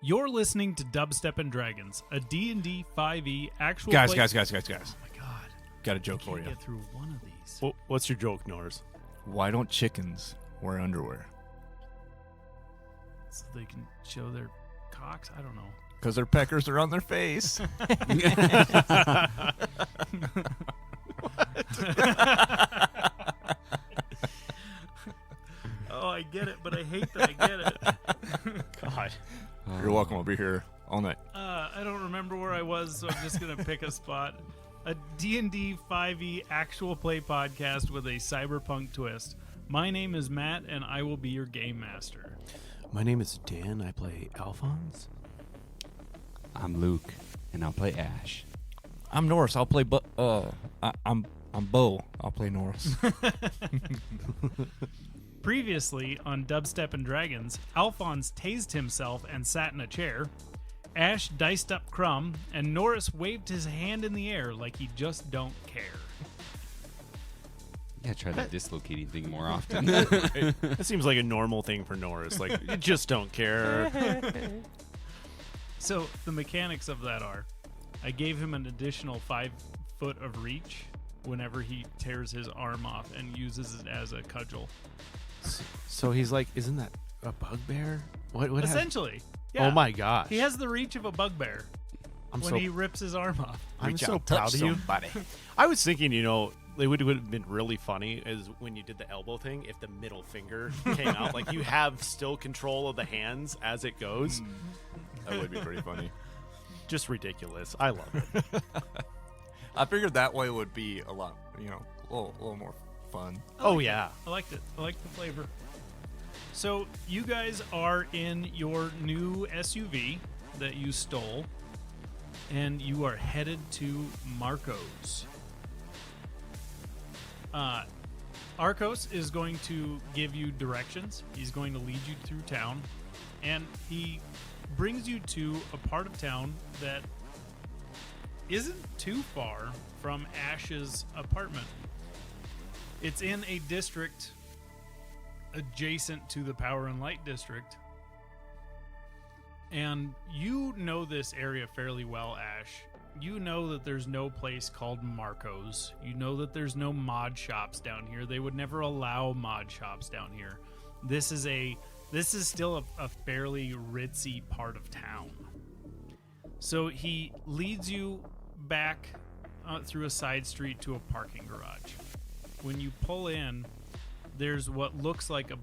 You're listening to Dubstep and Dragons, a D&D 5e actual Guys. Oh my god. Got a joke I for can't you. get through one of these. Well, what's your joke, Norris? Why don't chickens wear underwear? So they can show their cocks? I don't know. Because their peckers are on their face. Oh, I get it, but I hate that I get it. God. You're welcome. I'll be here all night. I don't remember where I was, so I'm just going to pick a spot. A D&D 5e actual play podcast with a cyberpunk twist. My name is Matt, and I will be your game master. My name is Dan. I play Alphonse. I'm Luke, and I'll play Ash. I'm Norris. I'll play. I'm Bo. I'll play Norris. Previously on Dubstep and Dragons, Alphonse tased himself and sat in a chair. Ash diced up Crumb, and Norris waved his hand in the air like he just don't care. Yeah, try that dislocating thing more often. That seems like a normal thing for Norris. Like, you just don't care. So the mechanics of that are, I gave him an additional 5 foot of reach whenever he tears his arm off and uses it as a cudgel. So he's like, isn't that a bugbear? What Essentially. Yeah. Oh my gosh. He has the reach of a bugbear when he rips his arm off. I'm Reach so out, touch proud of you. somebody. I was thinking, it would have been really funny is when you did the elbow thing, if the middle finger came out. Like, you have still control of the hands as it goes. That would be pretty funny. Just ridiculous. I love it. I figured that way would be a lot, a little more fun. Oh, yeah. I liked it. I liked the flavor. So you guys are in your new SUV that you stole, and you are headed to Marco's. Arcos is going to give you directions. He's going to lead you through town, and he brings you to a part of town that isn't too far from Ash's apartment. It's in a district adjacent to the Power and Light district. And you know this area fairly well, Ash. You know that there's no place called Marco's. You know that there's no mod shops down here. They would never allow mod shops down here. This is still a fairly ritzy part of town. So he leads you back through a side street to a parking garage. When you pull in, there's what looks like it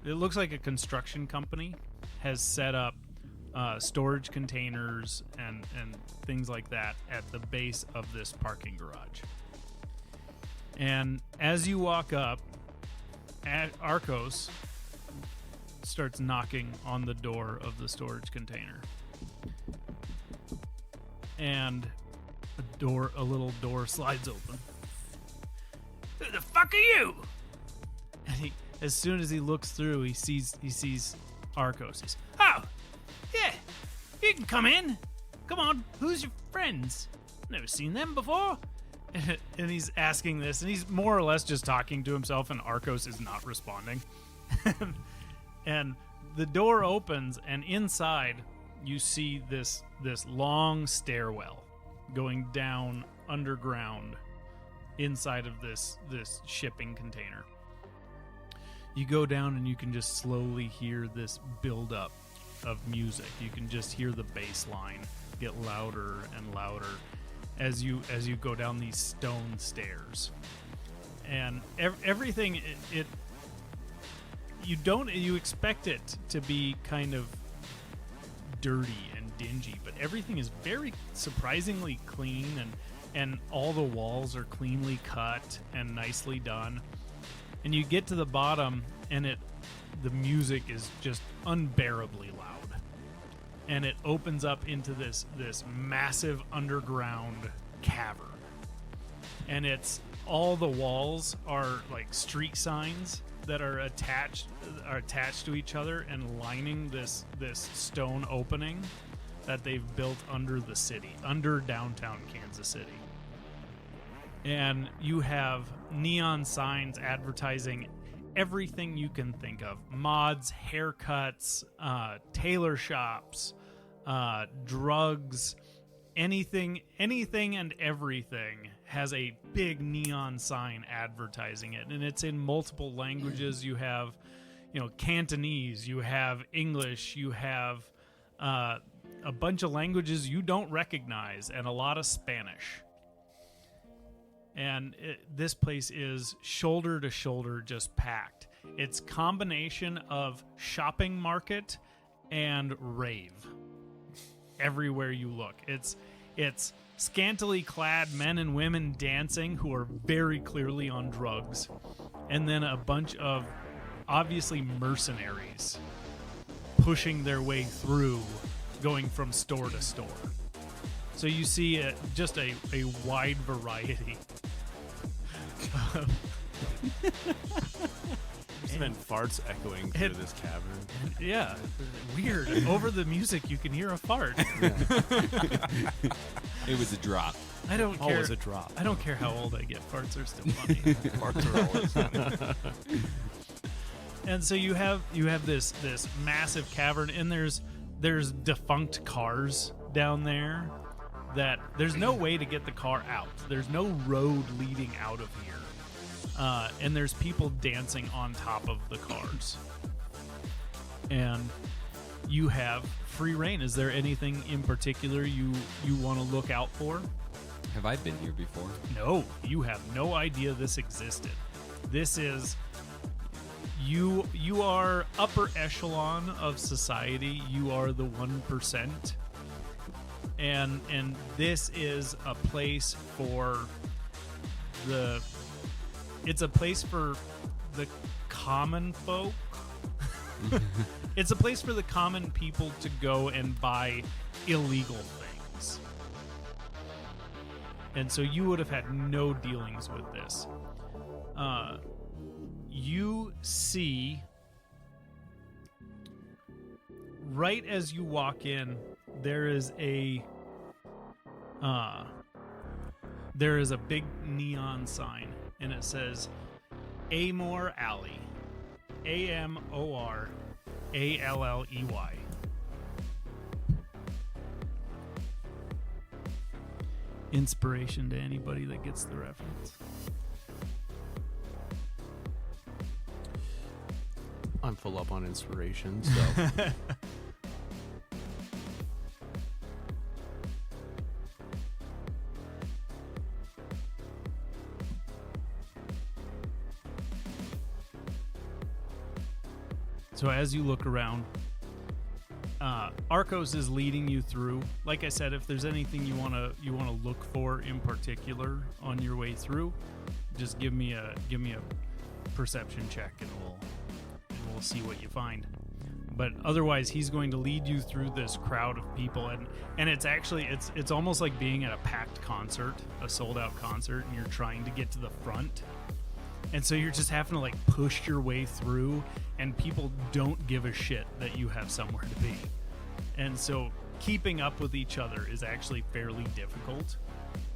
looks like a construction company has set up storage containers and things like that at the base of this parking garage. And as you walk up, Arcos starts knocking on the door of the storage container. And a little door slides open. Who the fuck are you? And as soon as he looks through, he sees Arcos. He's, oh, yeah, you can come in. Come on, who's your friends? Never seen them before. And he's asking this, and he's more or less just talking to himself, and Arcos is not responding. And the door opens, and inside you see this long stairwell going down underground inside of this shipping container. You go down and you can just slowly hear this buildup of music. You can just hear the bass line get louder and louder as you go down these stone stairs. And everything you expect it to be kind of dirty and dingy, but everything is very surprisingly clean, and all the walls are cleanly cut and nicely done. And you get to the bottom, and the music is just unbearably loud. And it opens up into this massive underground cavern. And all the walls are like street signs that are attached to each other and lining this stone opening that they've built under the city, under downtown Kansas City. And you have neon signs advertising everything you can think of: mods, haircuts, tailor shops, drugs, anything and everything has a big neon sign advertising it, and it's in multiple languages. You have, Cantonese, you have English, you have a bunch of languages you don't recognize, and a lot of Spanish. And this place is shoulder to shoulder, just packed. It's combination of shopping market and rave. Everywhere you look, it's scantily clad men and women dancing who are very clearly on drugs, and then a bunch of obviously mercenaries pushing their way through, going from store to store. So you see just a wide variety. There's been farts echoing through this cavern. Yeah, weird. Over the music, you can hear a fart. It was a drop. I don't care. Always a drop. I don't care how old I get. Farts are still funny. Farts are always funny. And so you have this massive cavern, and there's defunct cars down there that there's no way to get the car out. There's no road leading out of here. And there's people dancing on top of the cars. And you have free reign. Is there anything in particular you want to look out for? Have I been here before? No, you have no idea this existed. This is... You are upper echelon of society. You are the 1%. And this is a place for the... It's a place for the common folk. It's a place for the common people to go and buy illegal things. And so you would have had no dealings with this. You see, right as you walk in, there is a big neon sign, and it says Amor Alley. AMOR ALLEY. Inspiration to anybody that gets the reference. I'm full up on inspiration, so So as you look around, Arcos is leading you through. Like I said, if there's anything you want to look for in particular on your way through, just give me a perception check, and we'll see what you find. But otherwise, he's going to lead you through this crowd of people, and it's actually it's almost like being at a packed concert, a sold out concert, and you're trying to get to the front. And so you're just having to like push your way through, and people don't give a shit that you have somewhere to be. And so keeping up with each other is actually fairly difficult.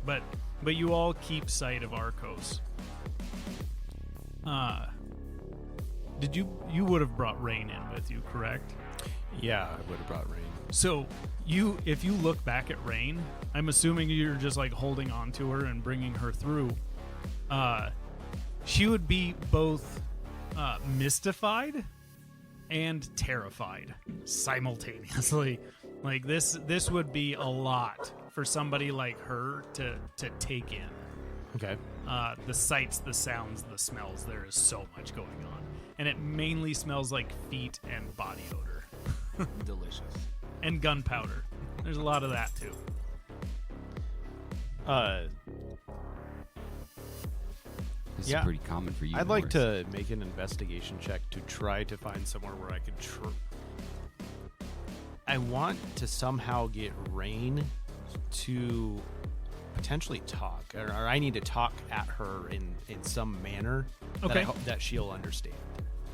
But you all keep sight of Arcos. You would have brought Rain in with you, correct? yeah, I would have brought Rain. So if you look back at Rain, I'm assuming you're just like holding on to her and bringing her through. She would be both mystified and terrified simultaneously. Like this would be a lot for somebody like her to take in. Okay. The sights, the sounds, the smells. There is so much going on, and it mainly smells like feet and body odor. Delicious. And gunpowder. There's a lot of that too. This Yeah. is pretty common for you. I'd like Morris. to make an investigation check to try to find somewhere where I could. I want to somehow get Rain to potentially talk, or I need to talk at her in some manner that I Okay. hope that she'll understand.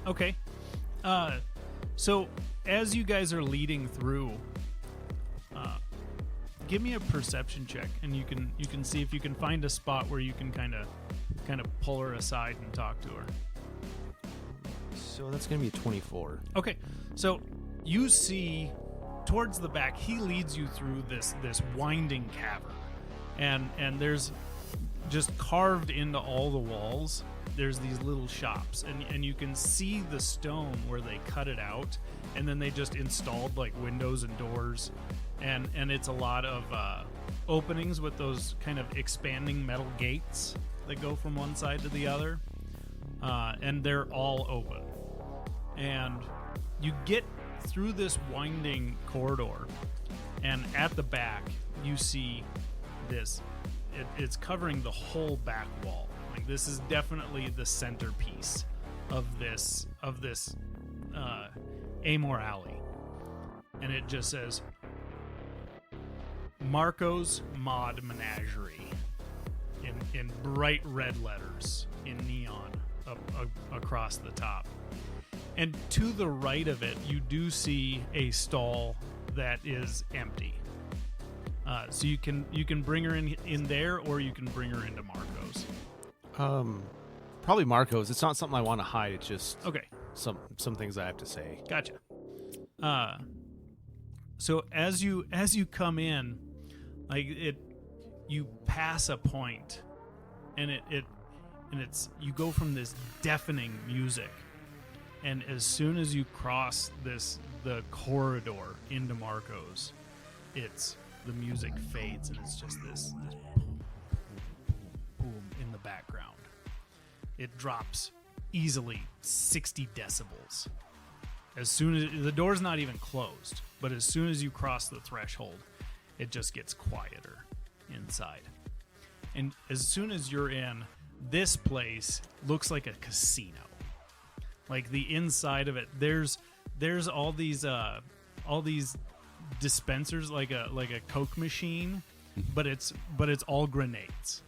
Okay. So as you guys are leading through, give me a perception check, and you can see if you can find a spot where you can kind of pull her aside and talk to her. So that's going to be a 24. Okay, so you see towards the back, he leads you through this winding cavern, and there's just carved into all the walls. There's these little shops, and you can see the stone where they cut it out, and then they just installed like windows and doors, and it's a lot of openings with those kind of expanding metal gates that go from one side to the other, and they're all open. And you get through this winding corridor, and at the back you see this. It's covering the whole back wall. Like, this is definitely the centerpiece of this Amor alley, and it just says Marco's Mod Menagerie in bright red letters in neon across the top. And to the right of it, you do see a stall that is empty. So you can bring her in there, or you can bring her into Marco's. Probably Marco's. It's not something I want to hide. It's just Okay, some things I have to say. gotcha. So as you come in, like you pass a point, and it's you go from this deafening music. And as soon as you cross the corridor into Marco's, the music fades, and it's just this boom, boom in the background. It drops easily 60 decibels. As soon as the door's not even closed, but as soon as you cross the threshold, it just gets quieter inside. And as soon as you're in, this place looks like a casino. Like, the inside of it, there's all these dispensers, like a Coke machine, but it's all grenades.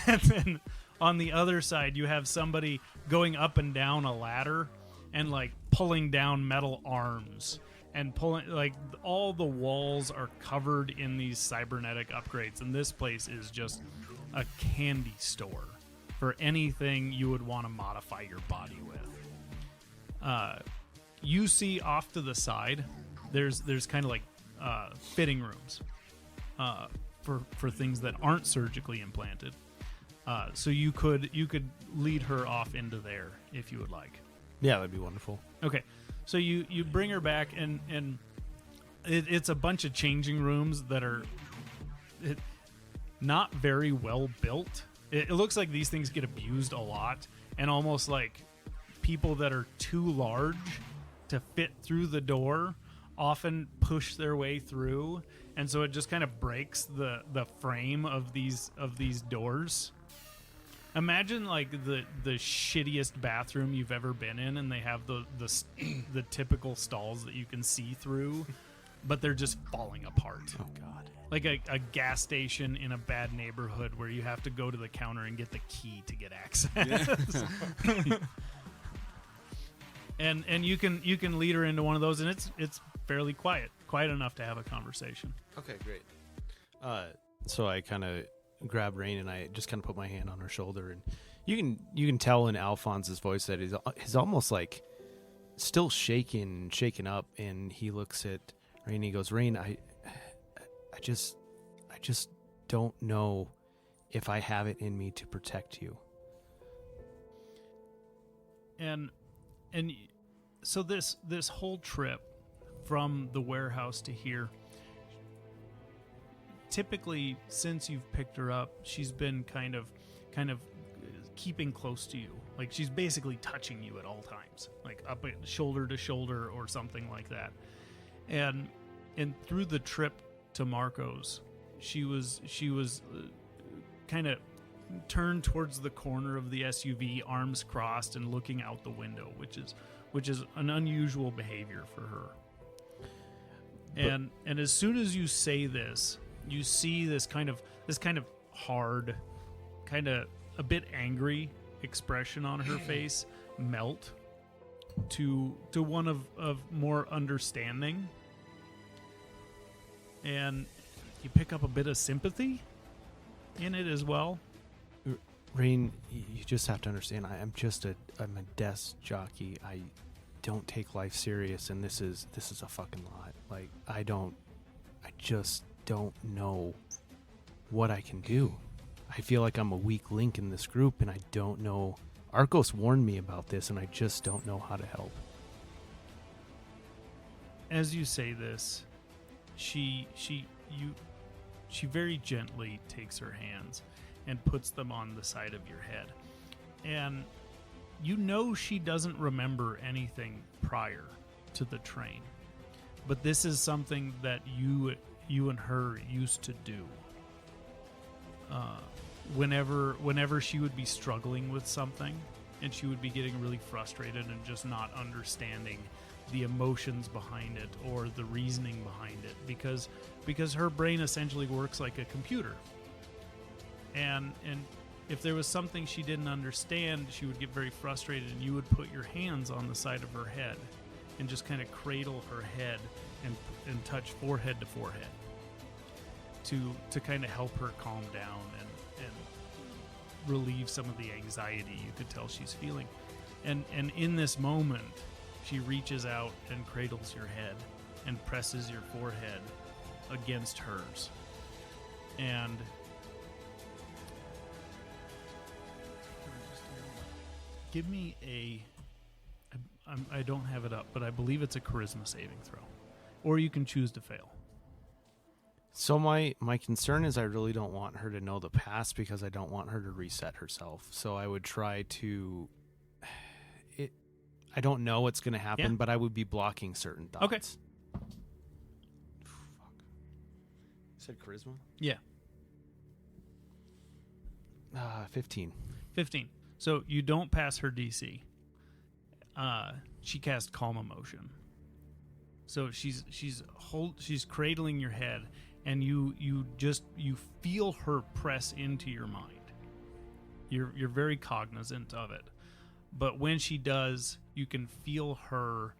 And then on the other side, you have somebody going up and down a ladder and like pulling down metal arms and pulling, like, all the walls are covered in these cybernetic upgrades, and this place is just a candy store for anything you would want to modify your body with. You see off to the side, there's kind of like fitting rooms for things that aren't surgically implanted. So you could lead her off into there if you would like. Yeah, that'd be wonderful. Okay, so you bring her back, and it's a bunch of changing rooms that are not very well built. It looks like these things get abused a lot, and almost like people that are too large to fit through the door often push their way through, and so it just kind of breaks the frame of these doors. Imagine like the shittiest bathroom you've ever been in, and they have the typical stalls that you can see through, but they're just falling apart. Oh God! Like a gas station in a bad neighborhood where you have to go to the counter and get the key to get access. And you can lead her into one of those, and it's fairly quiet enough to have a conversation. Okay, great. So I kind of grab Rain, and I just kind of put my hand on her shoulder, and you can tell in Alphonse's voice that he's almost like still shaken up, and he looks at Rain and he goes, Rain, I just don't know if I have it in me to protect you. And so this whole trip from the warehouse to here, typically since you've picked her up, she's been kind of keeping close to you. Like, she's basically touching you at all times, like up at shoulder to shoulder or something like that. And through the trip to Marco's, she was kind of turned towards the corner of the SUV, arms crossed and looking out the window, which is an unusual behavior for her. And as soon as you say this, you see this kind of hard, kind of a bit angry expression on her face melt to one of more understanding, and you pick up a bit of sympathy in it as well. Rain, you just have to understand. I'm a desk jockey. I don't take life serious, and this is a fucking lot. Like I just don't know what I can do. I feel like I'm a weak link in this group, and I don't know. Arcos warned me about this, and I just don't know how to help. As you say this, she very gently takes her hands and puts them on the side of your head. And you know she doesn't remember anything prior to the train. But this is something that you and her used to do. Whenever she would be struggling with something and she would be getting really frustrated and just not understanding the emotions behind it or the reasoning behind it, because her brain essentially works like a computer. And if there was something she didn't understand, she would get very frustrated, and you would put your hands on the side of her head and just kind of cradle her head and touch forehead to forehead to kind of help her calm down and relieve some of the anxiety you could tell she's feeling. And in this moment, she reaches out and cradles your head and presses your forehead against hers. And give me I don't have it up, but I believe it's a charisma saving throw. Or you can choose to fail. So my concern is I really don't want her to know the past because I don't want her to reset herself. So I would try to... I don't know what's going to happen, Yeah. but I would be blocking certain thoughts. Okay. Fuck. You said charisma? Yeah. 15. 15. So you don't pass her DC. She cast Calm Emotion. So she's cradling your head, and you feel her press into your mind. You're very cognizant of it. But when she does, you can feel her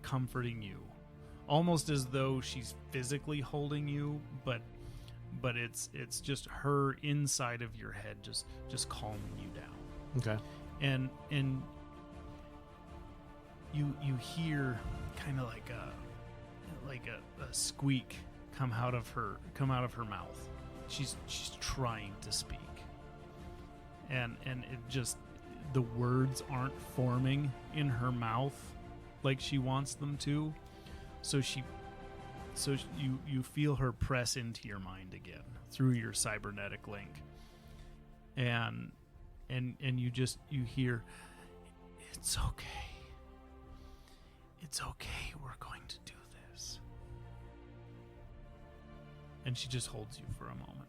comforting you. Almost as though she's physically holding you, but it's just her inside of your head just calming you down. Okay. And you hear kind of like a squeak come out of her mouth. She's trying to speak. And it just, the words aren't forming in her mouth like she wants them to. So you feel her press into your mind again through your cybernetic link. And you hear, "It's okay. It's okay. We're going to do this." And she just holds you for a moment.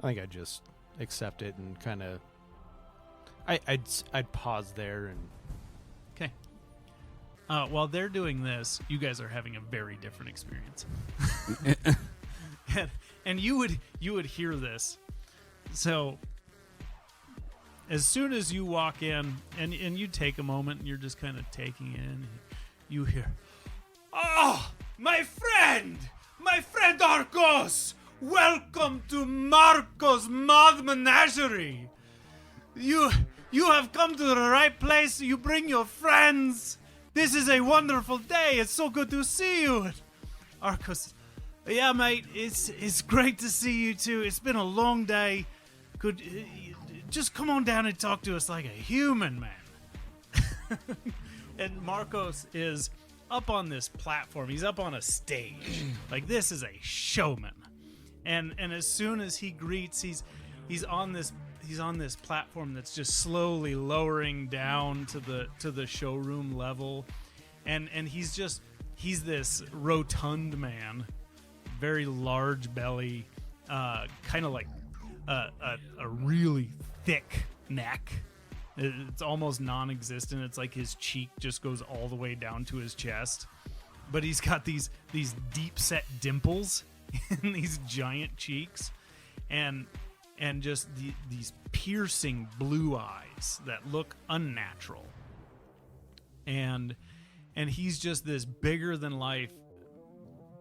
I think I'd just accept it and kind of... I'd pause there and... Okay. While they're doing this, you guys are having a very different experience. and you would hear this. So as soon as you walk in and you take a moment and you're just kind of taking it in, you hear, "Oh, my friend Arcos! Welcome to Marco's Mod Menagerie! You have come to the right place. You bring your friends. This is a wonderful day. It's so good to see you." Arcos, "Yeah, mate, it's great to see you too. It's been a long day. Could just come on down and talk to us like a human, man." And Marcos is up on this platform. He's up on a stage. Like, this is a showman. And as soon as he greets, he's on this platform that's just slowly lowering down to the showroom level, and he's this rotund man, very large belly, kind of like a really thick neck. It's almost non-existent. It's like his cheek just goes all the way down to his chest, but he's got these deep set dimples in these giant cheeks, and just these piercing blue eyes that look unnatural. And he's just this bigger than life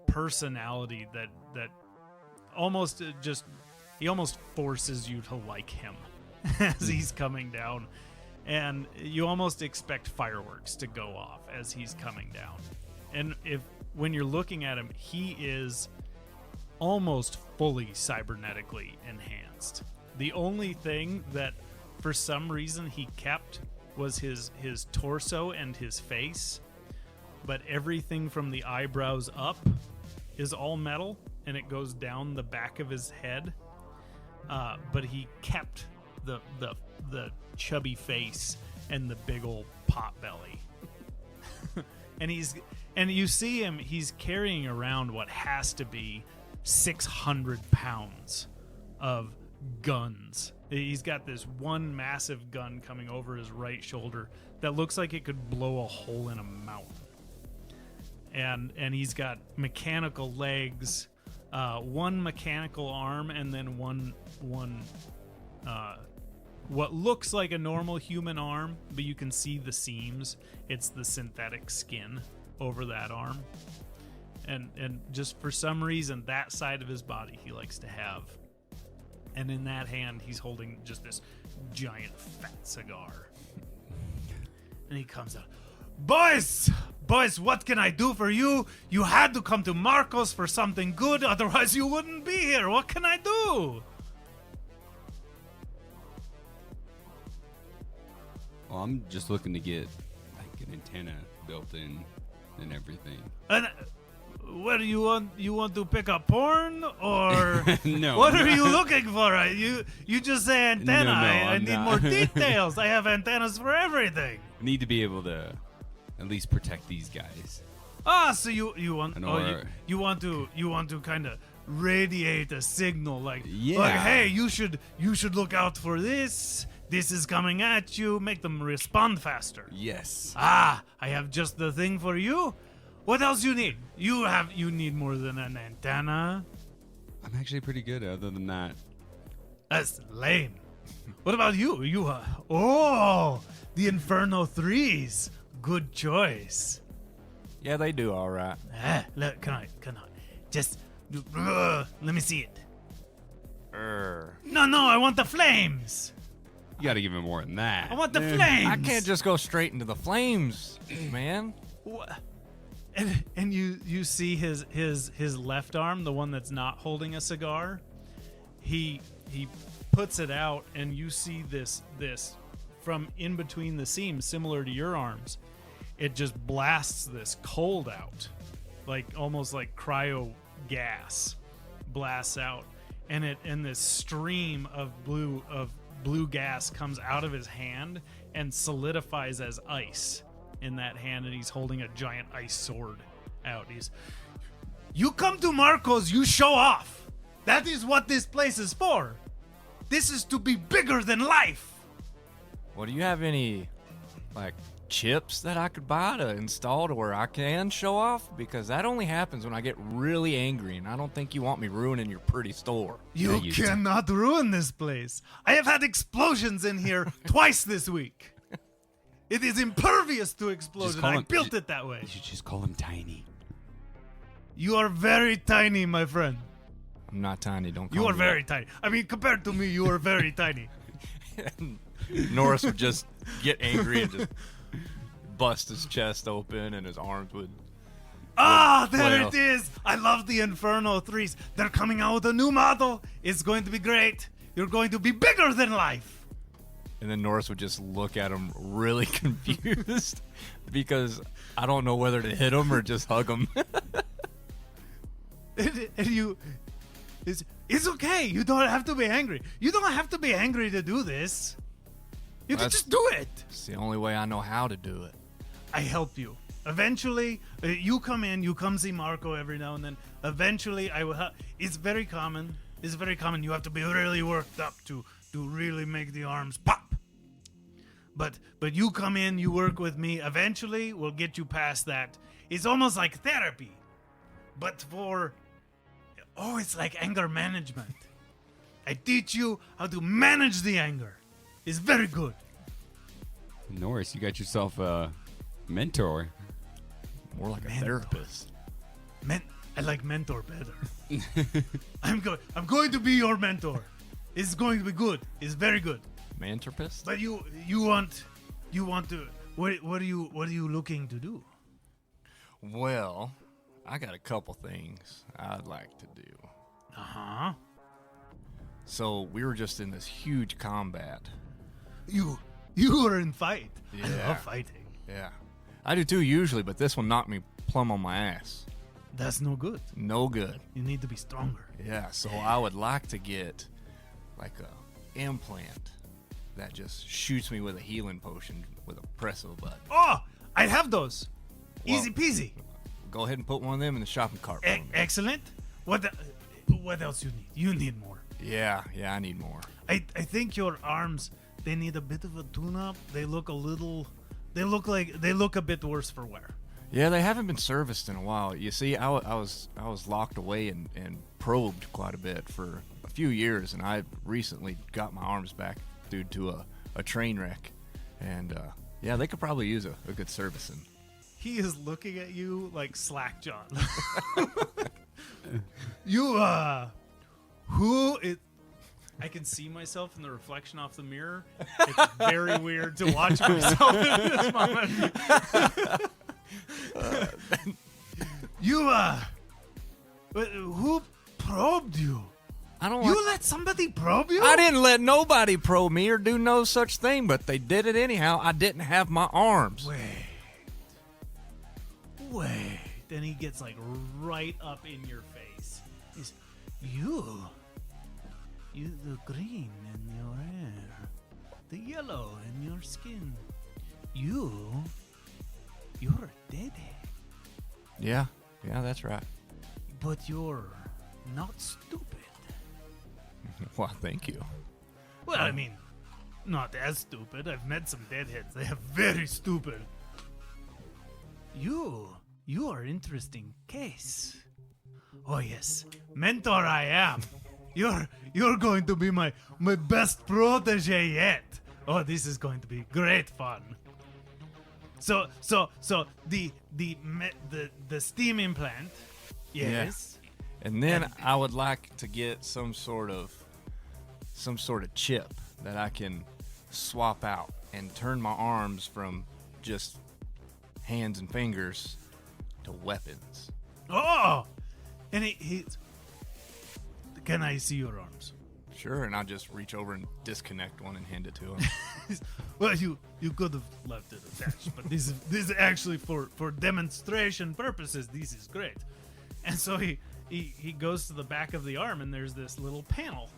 personality that almost just, he almost forces you to like him as he's coming down. And you almost expect fireworks to go off as he's coming down. And when you're looking at him, he is almost fully cybernetically enhanced. The only thing that for some reason he kept was his torso and his face, but everything from the eyebrows up is all metal, and it goes down the back of his head. But he kept the chubby face and the big old pot belly. and you see him, he's carrying around what has to be 600 pounds of guns. He's got this one massive gun coming over his right shoulder that looks like it could blow a hole in a mountain. And he's got mechanical legs, one mechanical arm, and then one what looks like a normal human arm, but you can see the seams. It's the synthetic skin over that arm. And just for some reason, that side of his body he likes to have. And in that hand, he's holding just this giant fat cigar. And he comes out, Boys, what can I do for you? You had to come to Marcos for something good, otherwise you wouldn't be here. What can I do? Well, I'm just looking to get like an antenna built in and everything. And what do you want? You want to pick up porn, or No. what are you looking for? You just say antenna. No, I I'm need not. more details. I have antennas for everything. Need to be able to at least protect these guys. So you want And you want to kind of radiate a signal like Yeah. hey, you should look out for this. This is coming at you. Make them respond faster. Yes. I have just the thing for you. What else you need? You need more than an antenna. I'm actually pretty good other than that. That's lame. What about you? The Inferno 3s. Good choice. Yeah, they do all right. Look, can I? Just, let me see it. No, I want the flames. You got to give him more than that. I want the flames. I can't just go straight into the flames, man. And you see his left arm, the one that's not holding a cigar. He puts it out, and you see this from in between the seams, similar to your arms. It just blasts this cold out, like almost like cryo gas blasts out, and this stream of blue gas comes out of his hand and solidifies as ice in that hand, and he's holding a giant ice sword out. You come to Marcos, you show off. That is what this place is for. This is to be bigger than life. Well, do you have any, like, chips that I could buy to install to where I can show off? Because that only happens when I get really angry, and I don't think you want me ruining your pretty store. You cannot ruin this place. I have had explosions in here twice this week. It is impervious to explosion. I built it that way. You should just call him Tiny. You are very tiny, my friend. I'm not tiny, don't call You me are very tiny. I mean, compared to me, you are very tiny. that. Norris would just get angry and just bust his chest open, and his arms would... There Well. it is. I love the Inferno 3s. They're coming out with a new model. It's going to be great. You're going to be bigger than life. And then Norris would just look at him really confused because I don't know whether to hit him or just hug him. And you... It's okay. You don't have to be angry. You don't have to be angry to do this. You can That's- just do it. It's the only way I know how to do it. I help you. Eventually, you come in, you come see Marco every now and then. Eventually, I will help. It's very common. It's very common. You have to be really worked up to really make the arms pop. But you come in, you work with me. Eventually, we'll get you past that. It's almost like therapy. But for... it's like anger management. I teach you how to manage the anger. It's very good. Norris, you got yourself a mentor. More like a Mentor. therapist. I like mentor better. I'm going to be your mentor. It's going to be good. It's very good. Manterpist? But you want to. What are you looking to do? Well, I got a couple things I'd like to do. Uh-huh. So we were just in this huge combat. You were in fight. I Yeah. love fighting. Yeah. I do too usually, but this one knocked me plumb on my ass. That's no good. No good. You need to be stronger. Yeah, so I would like to get like a implant that just shoots me with a healing potion with a press of a button. Oh, I have those. Well, Easy peasy. Go ahead and put one of them in the shopping cart for me. Excellent. What else you need? You need more. Yeah, I need more. I think your arms, they need a bit of a tune-up. They look a bit worse for wear. Yeah, they haven't been serviced in a while. You see, I was locked away and probed quite a bit for a few years, and I recently got my arms back due to a train wreck. And yeah, they could probably use a good servicing. He is looking at you like Slack John. You, who is... I can see myself in the reflection off the mirror. It's very weird to watch myself in this moment. You, who probed you? I don't. You let somebody probe you? I didn't let nobody probe me or do no such thing, but they did it anyhow. I didn't have my arms. Wait. Then he gets like right up in your face. He's, you, the green in your hair, the yellow in your skin. You're a deadhead, Yeah, that's right. but you're not stupid. Well, thank you. Well, I mean, not as stupid. I've met some deadheads. They are very stupid. You are interesting case. Oh yes, mentor I am. You're going to be my best protege yet. Oh, this is going to be great fun. So the steam implant. Yes. And then I would like to get some sort of chip that I can swap out and turn my arms from just hands and fingers to weapons. Oh, and he's. Can I see your arms? Sure, and I'll just reach over and disconnect one and hand it to him. Well, you could have left it attached, but this is actually for demonstration purposes. This is great. And so he goes to the back of the arm, and there's this little panel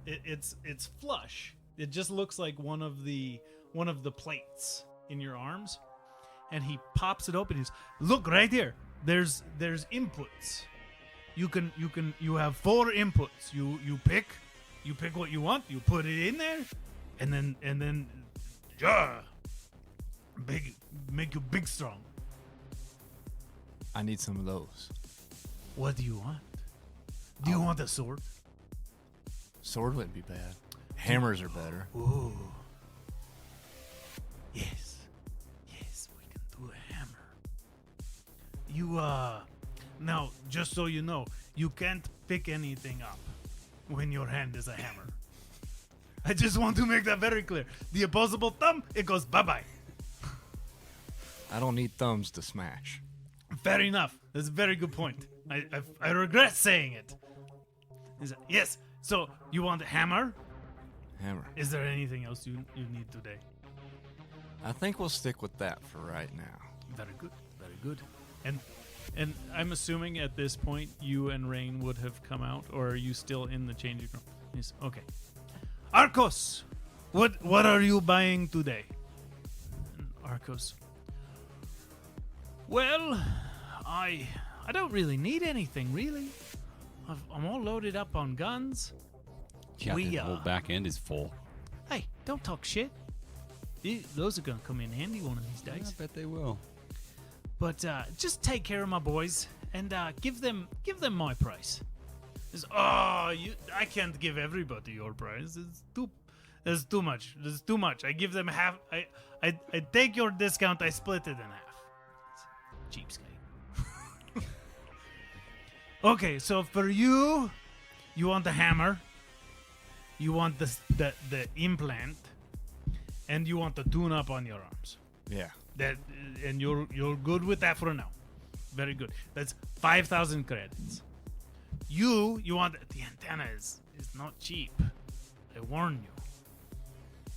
it's flush. It just looks like one of the plates in your arms, and he pops it open. He's, look right here. There's inputs. You have 4 inputs. You pick what you want. You put it in there, and then make you big strong. I need some of those. What do you want? Do you want a sword? Sword wouldn't be bad. Hammers are better. Ooh. Yes, we can do a hammer. You now, just so you know, you can't pick anything up when your hand is a hammer. I just want to make that very clear. The opposable thumb, it goes bye-bye. I don't need thumbs to smash. Fair enough. That's a very good point. I regret saying it. Yes, so you want a hammer? Hammer. Is there anything else you need today? I think we'll stick with that for right now. Very good, very good. And I'm assuming at this point you and Rain would have come out, or are you still in the changing room? Yes. Okay. Arcos, what are you buying today? And Arcos. Well, I don't really need anything really. I'm all loaded up on guns. Yeah, the whole back end is full. Hey, don't talk shit. Those are gonna come in handy one of these days. I bet they will. But just take care of my boys and give them my price. I can't give everybody your price. There's too much. There's too much. I give them half. I take your discount. I split it in half. Cheapskate. Okay, so for you want the hammer. you want the implant, and you want the tune up on your arms. Yeah. That and you're good with that for now. Very good. That's 5,000 credits. You want the antenna is not cheap. I warn you.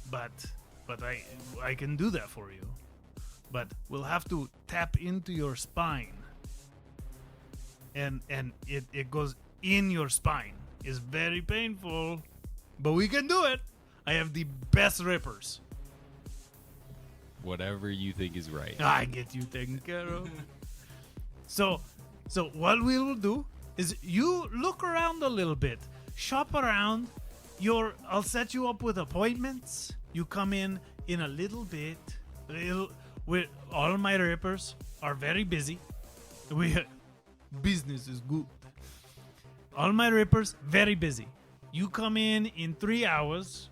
But I can do that for you. But we'll have to tap into your spine. And it goes in your spine. It's very painful, but we can do it. I have the best rippers. Whatever you think is right. I get you taken care of. So what we will do is you look around a little bit, shop around. I'll set you up with appointments. You come in a little bit. All my rippers are very busy. Business is good. All my rippers very busy. You come in 3 hours,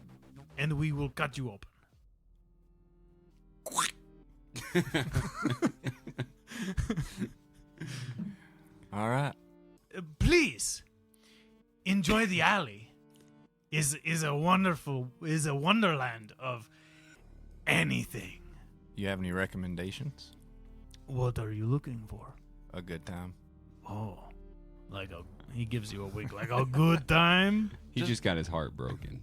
and we will cut you open. All right. Please enjoy the alley. Is a wonderland of anything. You have any recommendations? What are you looking for? A good time. Oh, he gives you a wink, like a good time. He just got his heart broken.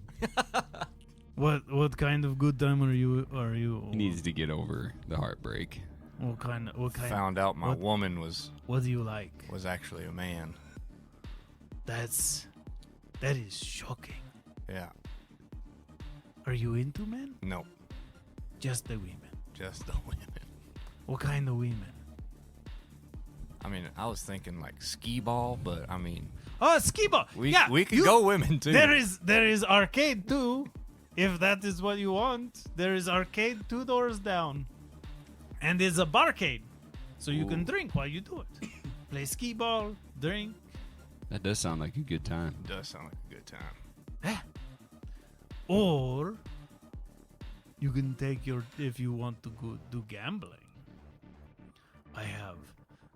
What kind of good time are you? He needs to get over the heartbreak. What kind? Found out my what- woman was What do you like? actually a man. That is shocking. Yeah. Are you into men? No. Just the women. Just the women. What kind of women? I mean, I was thinking like skee ball, but I mean, Oh, skee ball. we Yeah, could go women too. There is arcade too, if that is what you want. There is arcade 2 doors down, and it's a barcade, so you can drink while you do it. Play skee ball, drink. That does sound like a good time. Does sound like a good time. Or you can take if you want to go do gambling. I have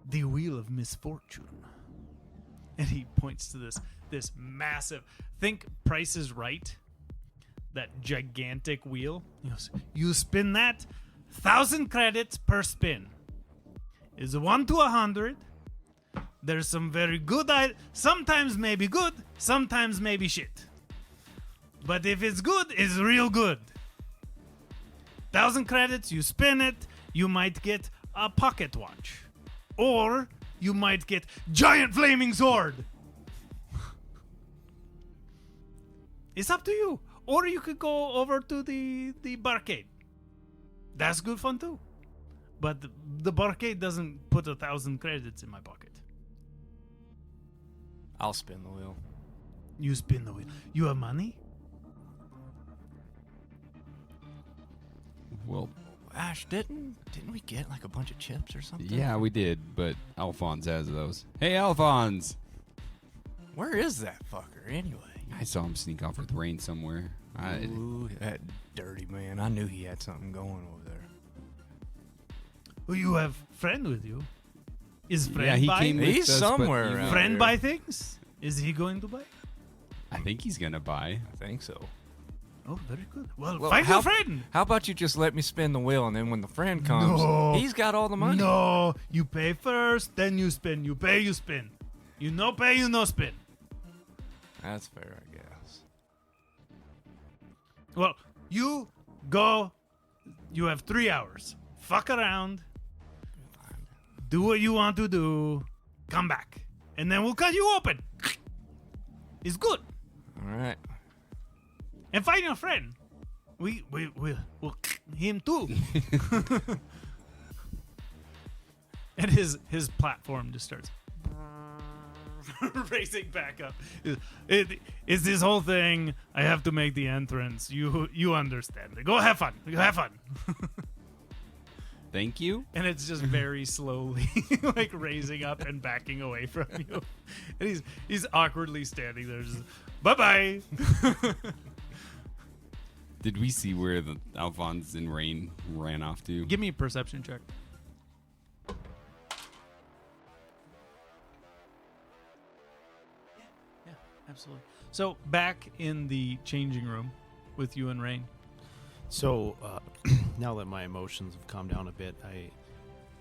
the Wheel of Misfortune. And he points to this massive, think Price is Right, that gigantic wheel. He goes, you spin that, 1,000 credits per spin. Is 1 to 100. There's some very good, sometimes maybe good, sometimes maybe shit. But if it's good, it's real good. 1,000 credits, you spin it, you might get a pocket watch. Or you might get giant flaming sword. It's up to you. Or you could go over to the barcade. That's good fun too. But the barcade doesn't put 1,000 credits in my pocket. I'll spin the wheel. You spin the wheel. You have money? Well, Ash, didn't we get like a bunch of chips or something? yeah, we did, but Alphonse has those. Hey, Alphonse! Where is that fucker anyway? I saw him sneak off with Rain somewhere. Ooh, that dirty man. I knew he had something going over there. Well, you have friend with you. Is friend Yeah, he buying? came with He's us, but somewhere you- around Friend there. buy things? Is he going to buy? I think he's gonna buy. I think so. Oh, very good. Well, Well, find how- your friend. How about you just let me spin the wheel, and then when the friend comes, No. he's got all the money. No, you pay first, then you spin. You pay, you spin. You no pay, you no spin. That's fair, I guess. Well, you go. You have 3 hours. Fuck around. Do what you want to do. Come back, and then we'll cut you open. It's good. All right. And find your friend. We'll him too. And his platform just starts racing back up. It's this whole thing. I have to make the entrance. You understand. Go have fun. Go have fun. Thank you. And it's just very slowly like raising up and backing away from you. And he's awkwardly standing there. Just, bye-bye. Did we see where the Alphonse and Rain ran off to? Give me a perception check. Yeah, Absolutely. So back in the changing room with you and Rain. So now that my emotions have calmed down a bit,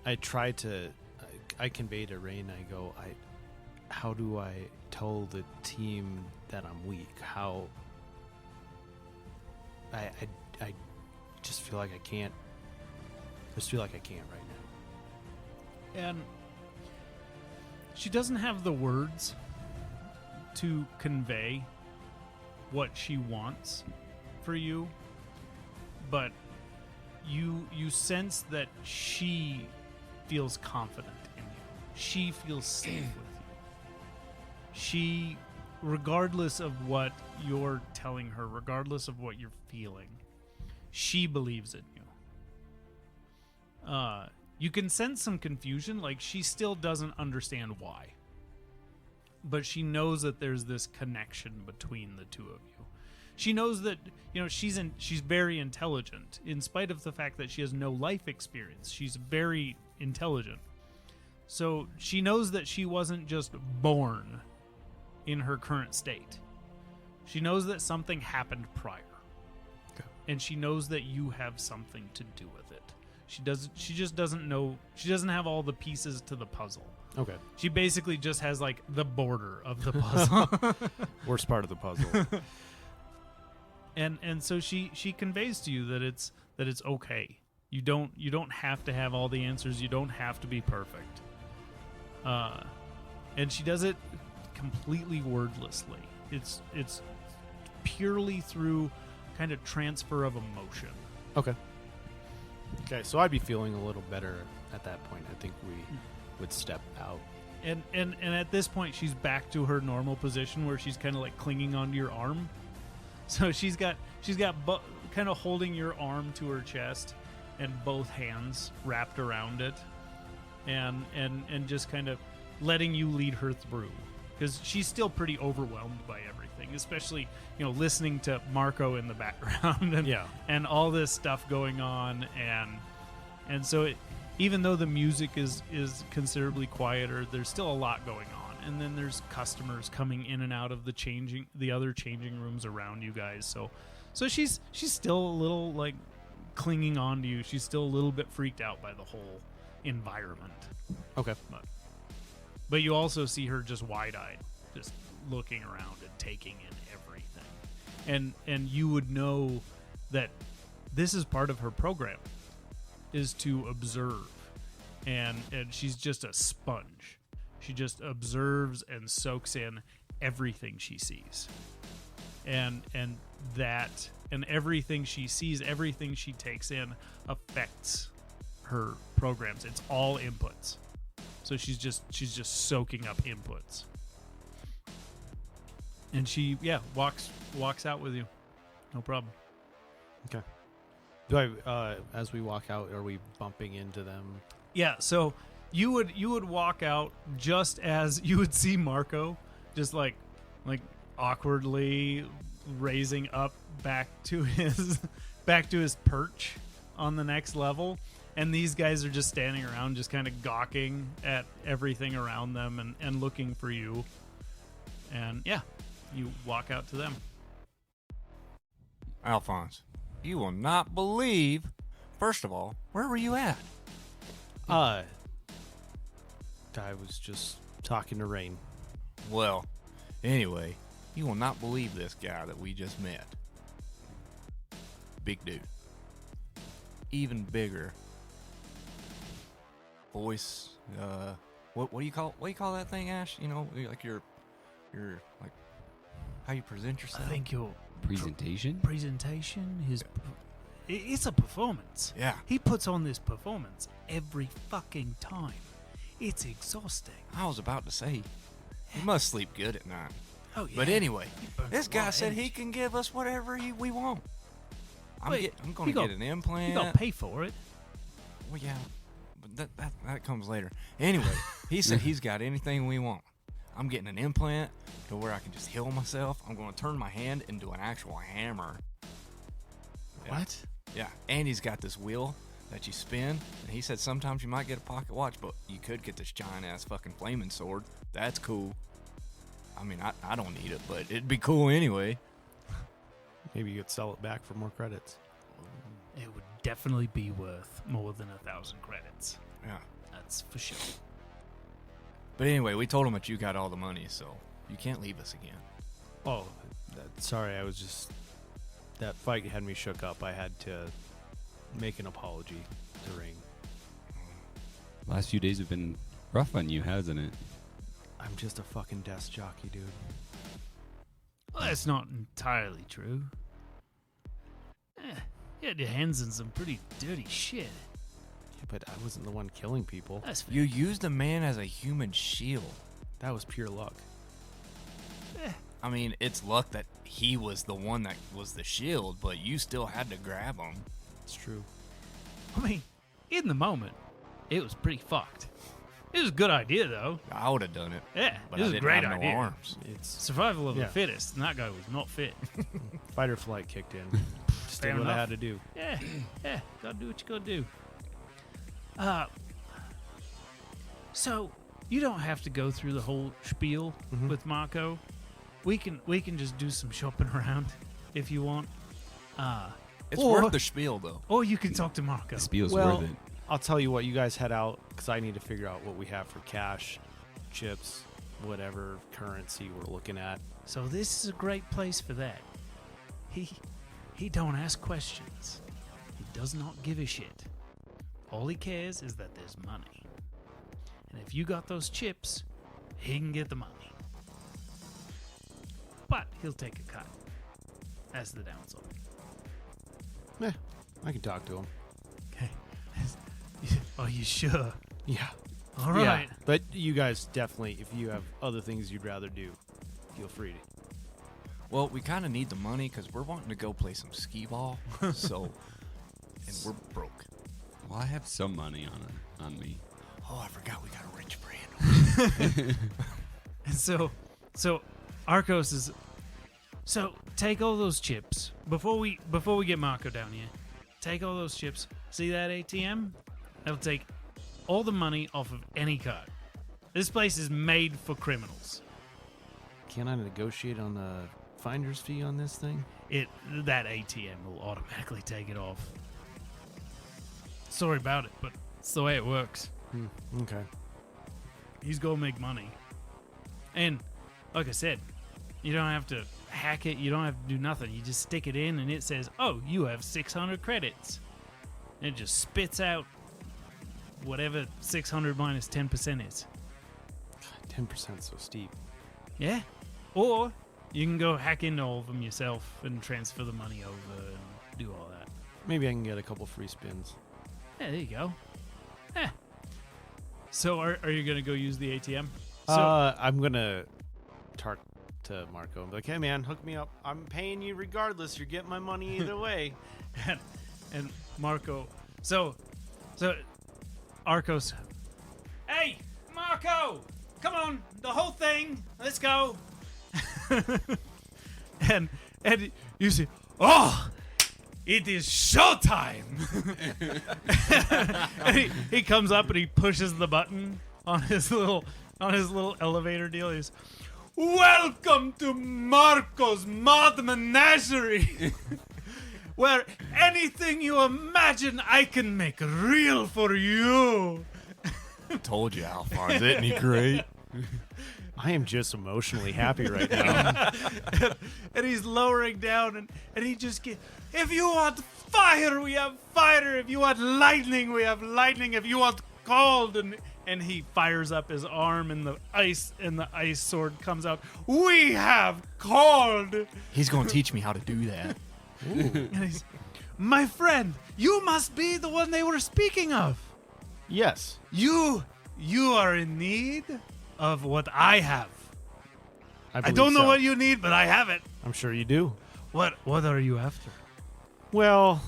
I try to I convey to Rain. I go, how do I tell the team that I'm weak? How I just feel like I can't. Just feel like I can't right now. And she doesn't have the words to convey what she wants for you, but you sense that she feels confident in you. She feels safe with you. She, regardless of what you're telling her, regardless of what you're feeling, she believes in you. You can sense some confusion, like she still doesn't understand why. But she knows that there's this connection between the two of you. She knows that, she's very intelligent, in spite of the fact that she has no life experience. She's very intelligent. So she knows that she wasn't just born in her current state. She knows that something happened prior. Okay. And she knows that you have something to do with it. She just doesn't know. She doesn't have all the pieces to the puzzle. Okay. She basically just has like the border of the puzzle. Worst part of the puzzle. And so she conveys to you that it's okay. You don't have to have all the answers. You don't have to be perfect. And she does it completely wordlessly. It's purely through kind of transfer of emotion. Okay. Okay, so I'd be feeling a little better at that point. I think we would step out. And at this point, she's back to her normal position where she's kind of like clinging onto your arm. So she's got kind of holding your arm to her chest, and both hands wrapped around it, and just kind of letting you lead her through, because she's still pretty overwhelmed by everything, especially listening to Marco in the background and all this stuff going on, and so even though the music is considerably quieter, there's still a lot going on. And then there's customers coming in and out of the other changing rooms around you guys. So she's still a little like clinging on to you. She's still a little bit freaked out by the whole environment. Okay. But you also see her just wide-eyed, just looking around and taking in everything. And you would know that this is part of her program, is to observe. And she's just a sponge. She just observes and soaks in everything she sees. And everything she sees, everything she takes in affects her programs. It's all inputs. So she's just soaking up inputs. And she walks out with you. No problem. Okay. Do I as we walk out, are we bumping into them? Yeah, so you would walk out just as you would see Marco just like awkwardly raising up back to his perch on the next level, and these guys are just standing around just kind of gawking at everything around them and looking for you. And yeah, you walk out to them. Alphonse, you will not believe. First of all, where were you at? I was just talking to Rain. Well, anyway, you will not believe this guy that we just met. Big dude. Even bigger. Voice, what do you call that thing, Ash? Like your like how you present yourself. I think your Presentation? It's a performance. Yeah. He puts on this performance every fucking time. It's exhausting. I was about to say, you must sleep good at night. Oh yeah. But anyway, He burns this a lot guy of said he energy. can give us whatever we want. I'm Wait, going to get an implant. You gotta pay for it. Well, yeah, but that comes later. Anyway, he said he's got anything we want. I'm getting an implant to where I can just heal myself. I'm going to turn my hand into an actual hammer. Yeah. What? Yeah, and he's got this wheel that you spin, and he said sometimes you might get a pocket watch, but you could get this giant-ass fucking flaming sword. That's cool. I mean, I don't need it, but it'd be cool anyway. Maybe you could sell it back for more credits. It would definitely be worth more than 1,000 credits. Yeah. That's for sure. But anyway, we told him that you got all the money, so you can't leave us again. Oh, sorry. I was just that fight had me shook up. I had to make an apology to Ring. Last few days have been rough on you, hasn't it? I'm just a fucking desk jockey, dude. Well, that's not entirely true. You had your hands in some pretty dirty shit. Yeah, but I wasn't the one killing people. That's fair. You used a man as a human shield. That was pure luck. I mean, it's luck that he was the one that was the shield, but you still had to grab him. It's true. I mean, in the moment, it was pretty fucked. It was a good idea, though. I would have done it. Yeah, But it was I a didn't great have idea. no arms. It's Survival of Yeah. the fittest, and that guy was not fit. fight or flight kicked in. Just Fair did what I enough. had to do. Yeah, gotta do what you gotta do. So you don't have to go through the whole spiel with Marco. We can just do some shopping around if you want. It's Or- worth the spiel, though. Or you can talk to Marco. The spiel's Well, worth it. I'll tell you what. You guys head out because I need to figure out what we have for cash, chips, whatever currency we're looking at. So this is a great place for that. He don't ask questions. He does not give a shit. All he cares is that there's money. And if you got those chips, he can get the money. But he'll take a cut. That's the downside. I can talk to him. Okay. Are you sure? Yeah. All right. Yeah, but you guys definitely, if you have other things you'd rather do, feel free to. Well, we kind of need the money because we're wanting to go play some skee ball. So, and we're broke. Well, I have some money on me. Oh, I forgot we got a rich friend. And so Arcos is. So take all those chips before we get Marco down here. Take all those chips. See that ATM? That'll take all the money off of any card. This place is made for criminals. Can I negotiate on a finder's fee on this thing? That ATM will automatically take it off. Sorry about it, but it's the way it works. Okay. He's gonna make money. And like I said, you don't have to hack it, you don't have to do nothing. You just stick it in and it says, oh, you have 600 credits. And it just spits out whatever 600 minus 10% is. 10% so steep. Yeah. Or you can go hack into all of them yourself and transfer the money over and do all that. Maybe I can get a couple free spins. Yeah, there you go. Yeah. So are you gonna go use the ATM? I'm gonna talk to Marco and be like, hey man, hook me up. I'm paying you regardless. You're getting my money either way. and Marco, so Arcos, hey Marco, come on, the whole thing, let's go. and you say, oh, it is showtime. And he comes up and he pushes the button on his little elevator deal. He's, welcome to Marco's Mod Menagerie, where anything you imagine I can make real for you. Told you, Alphonse. Isn't he great? I am just emotionally happy right now. And he's lowering down and he just gets, if you want fire, we have fire. If you want lightning, we have lightning. If you want cold, and he fires up his arm and the ice sword comes out. We have cold. He's going to teach me how to do that. And he's, my friend, you must be the one they were speaking of. Yes. You are in need of what I have. I believe don't know so. what you need, but I have it. I'm sure you do. What are you after? Well,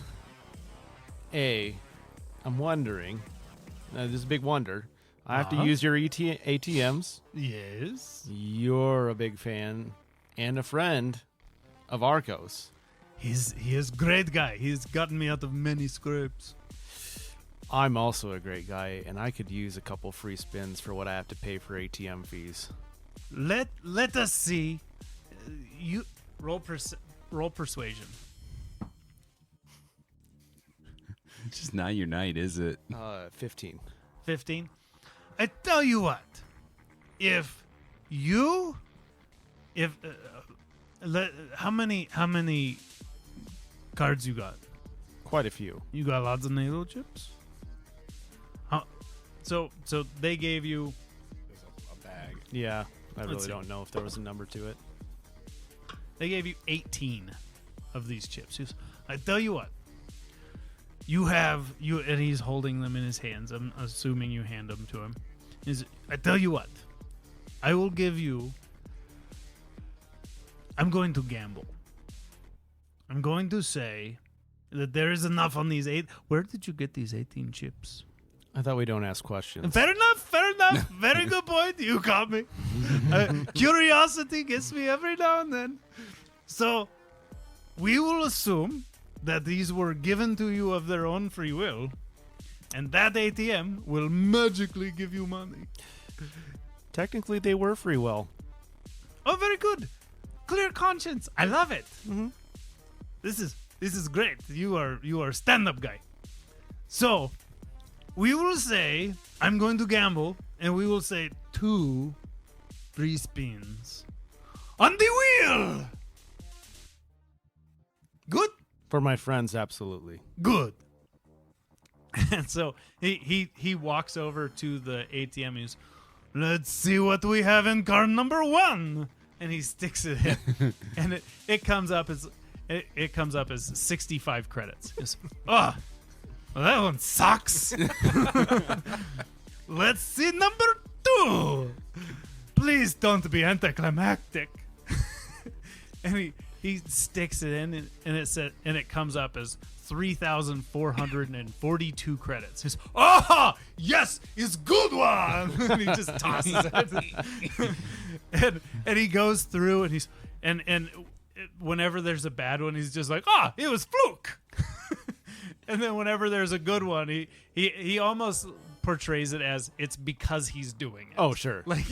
I'm wondering. This is a big wonder. I have to Uh-huh. use your ATMs. Yes. You're a big fan and a friend of Arcos. He is great guy. He's gotten me out of many scrapes. I'm also a great guy, and I could use a couple free spins for what I have to pay for ATM fees. let us see. You roll persuasion. It's just not your night, is it? 15. 15. I tell you what, if how many cards you got? Quite a few. You got lots of NATO chips. So they gave you. A bag. Yeah, I really see. don't know if there was a number to it. They gave you 18 of these chips. I tell you what. And he's holding them in his hands. I'm assuming you hand them to him. I tell you what. I will give you. I'm going to gamble. I'm going to say that there is enough on these 8. Where did you get these 18 chips? I thought we don't ask questions. Fair enough. Very good point. You got me. Curiosity gets me every now and then. So, we will assume that these were given to you of their own free will, and that ATM will magically give you money. Technically, they were free will. Oh, very good. Clear conscience. I love it. Mm-hmm. This is great. You are a stand-up guy. So, we will say, I'm going to gamble, and we will say 2 free spins on the wheel. Good? For my friends, absolutely. Good. And so he walks over to the ATM and he's, let's see what we have in card number 1. And he sticks it in. And it comes up as 65 credits. Well, that one sucks. Let's see number 2. Please don't be anticlimactic. And he sticks it in, and it comes up as 3,442 credits. He's, yes, it's good one. And he just tosses it. and he goes through, and he's and whenever there's a bad one, he's just like, it was fluke. And then whenever there's a good one, he almost portrays it as it's because he's doing it. Oh, sure. Like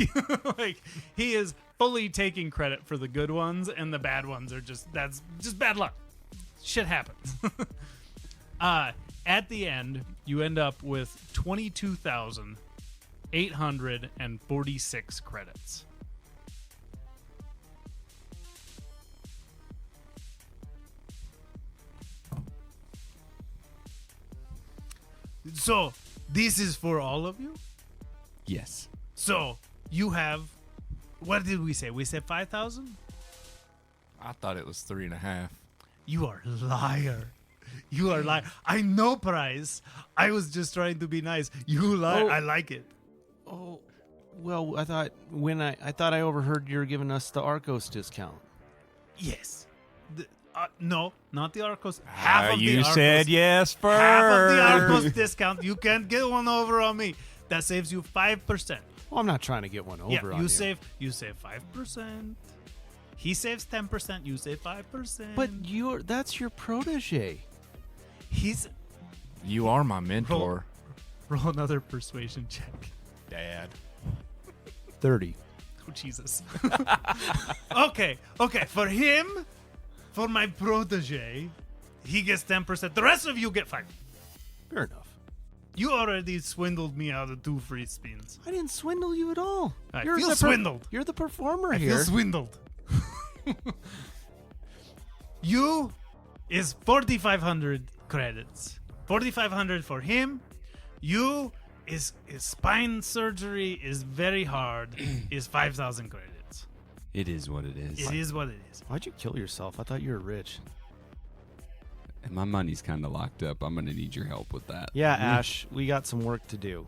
he is fully taking credit for the good ones, and the bad ones are that's just bad luck. Shit happens. At the end, you end up with 22,846 credits. So, this is for all of you? Yes. So, you have... What did we say? We said 5,000? I thought it was 3.5. You are a liar. You are lying. I know price. I was just trying to be nice. You lie. Oh. I like it. Oh, well, I thought I overheard you were giving us the Arcos discount. Yes. No, not the Arcos. Half of the you Arcos. said yes first. Half of the Arcos discount. You can't get one over on me. That saves you 5%. Well, I'm not trying to get one over on you. You save 5%. He saves 10%. You save 5%. But that's your protege. You are my mentor, Roll another persuasion check. Dad. 30. Oh, Jesus. Okay. For my protege, he gets 10%. The rest of you get 5%. Fair enough. You already swindled me out of 2 free spins. I didn't swindle you at all. I feel swindled. You're the performer I here. feel swindled. You is 4,500 credits. 4,500 for him. You is spine surgery is very hard. Is 5,000 credits. It is what it is. It is what it is. Why'd you kill yourself? I thought you were rich. And my money's kind of locked up. I'm going to need your help with that. Yeah, Ash, we got some work to do.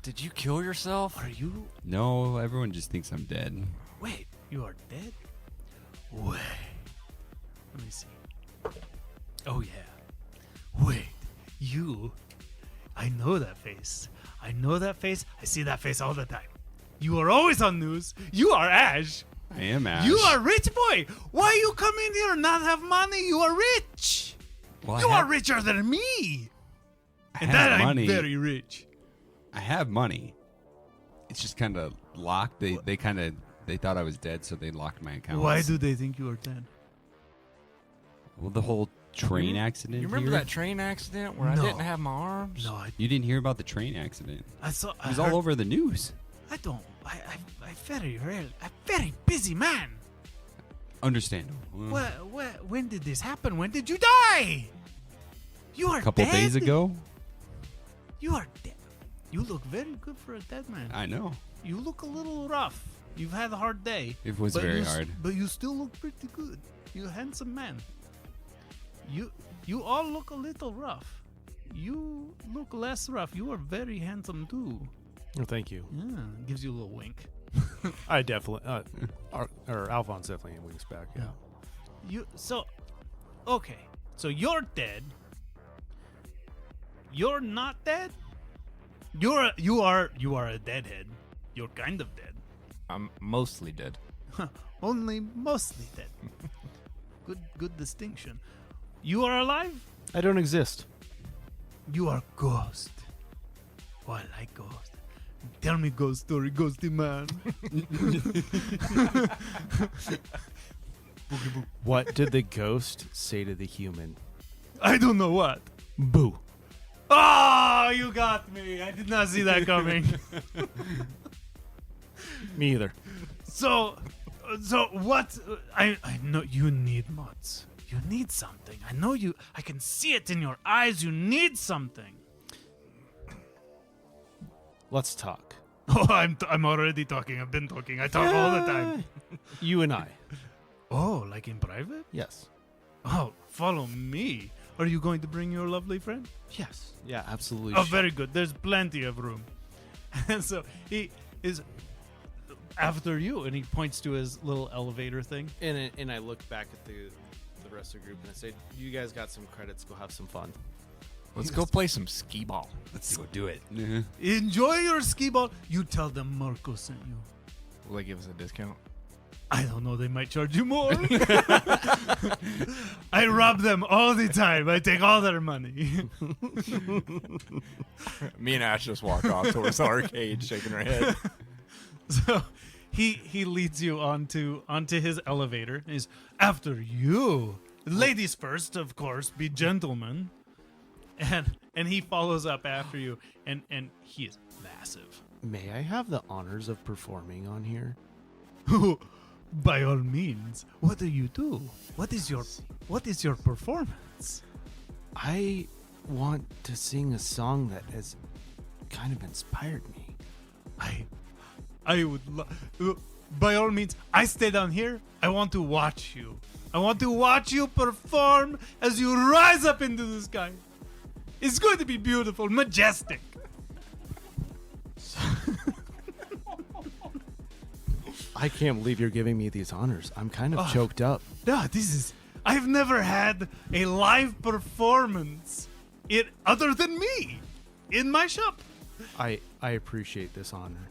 Did you kill yourself? Are you? No, everyone just thinks I'm dead. Wait, you are dead? Wait. Let me see. Oh, yeah. Wait, you. I know that face. I see that face all the time. You are always on news. You are Ash. I am Ash. You are rich boy. Why you come in here and not have money? You are rich. Well, You are richer than me. And have that money. I'm very rich. I have money. It's just kind of locked. They kind of They thought I was dead, so they locked my account. Why do they think you are dead? Well, the whole train accident. You remember here? that train accident where I No. didn't have my arms? No, You didn't hear about the train accident? I saw. It was all over the news. I don't. I very rarely. I'm very busy man. Understandable. When did this happen? When did you die? You are A couple dead? days ago. You are dead. You look very good for a dead man. I know. You look a little rough. You've had a hard day. It was but very you hard. But you still look pretty good. You're a handsome man. You all look a little rough. You look less rough. You are very handsome too. Oh, thank you. Yeah, gives you a little wink. I definitely, or Alphonse definitely winks back. Yeah. Okay. So you're dead. You're not dead. You are a deadhead. You're kind of dead. I'm mostly dead. Only mostly dead. Good distinction. You are alive. I don't exist. You are ghost. Oh, I like ghost. Tell me ghost story, ghosty man. What did the ghost say to the human? I don't know what. Boo. Oh, you got me. I did not see that coming. Me either. So what? I know you need mods. You need something. I know you. I can see it in your eyes. You need something. Let's talk. Oh, I'm already talking. I've been talking. I talk all the time. You and I. Oh, like in private? Yes. Oh, follow me. Are you going to bring your lovely friend? Yes. Yeah, absolutely. Oh, very good. There's plenty of room. And so he is after you, and he points to his little elevator thing. And I look back at the rest of the group and I say, "You guys got some credits. Go have some fun." Let's go play some skee ball. Let's go do it. Enjoy your skee ball. You tell them Marco sent you. Will they give us a discount? I don't know. They might charge you more. I rob them all the time. I take all their money. Me and Ash just walk off towards the arcade, shaking our head. So he leads you onto his elevator. He's after you. Ladies first, of course. Be gentlemen. And he follows up after you. And he is massive. May I have the honors of performing on here? By all means. What do you do? What is your performance? I want to sing a song that has kind of inspired me. I would by all means, I stay down here. I want to watch you. I want to watch you perform as you rise up into the sky. It's going to be beautiful, majestic. I can't believe you're giving me these honors. I'm kind of choked up. No, I've never had a live performance other than me in my shop. I appreciate this honor.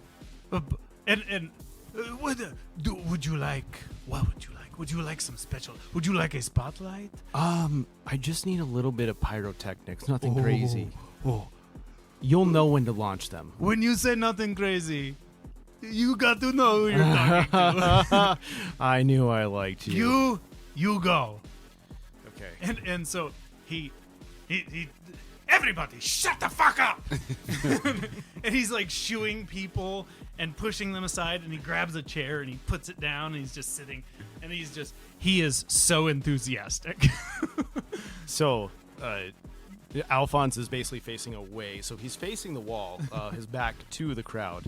Would you like? What would you like? Would you like some special? Would you like a spotlight? I just need a little bit of pyrotechnics. Nothing crazy. Oh, You'll know when to launch them. when you say nothing crazy, you got to know who you're talking to. I knew I liked you. You go. Okay. And so he everybody shut the fuck up. And he's like shooing people and pushing them aside, and he grabs a chair and he puts it down and he's just sitting, and he is so enthusiastic. So, Alphonse is basically facing away, so he's facing the wall, his back to the crowd,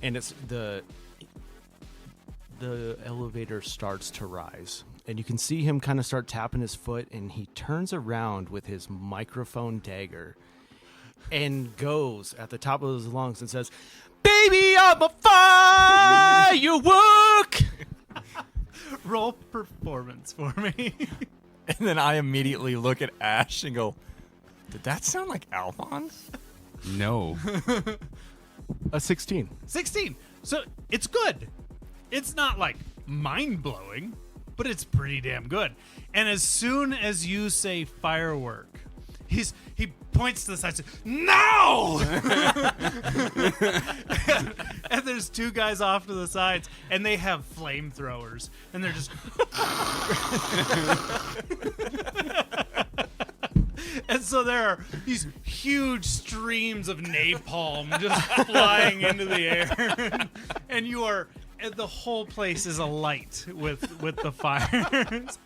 and it's the elevator starts to rise, and you can see him kind of start tapping his foot, and he turns around with his microphone dagger and goes at the top of his lungs and says, "Baby, I'm a firework!" Roll performance for me. And then I immediately look at Ash and go, did that sound like Alphonse? No. A 16. 16. So it's good. It's not like mind-blowing, but it's pretty damn good. And as soon as you say firework, he points to the side and says, "No!" and there's two guys off to the sides, and they have flamethrowers, and they're just. And so there are these huge streams of napalm just flying into the air, and you are. And the whole place is alight with the fires.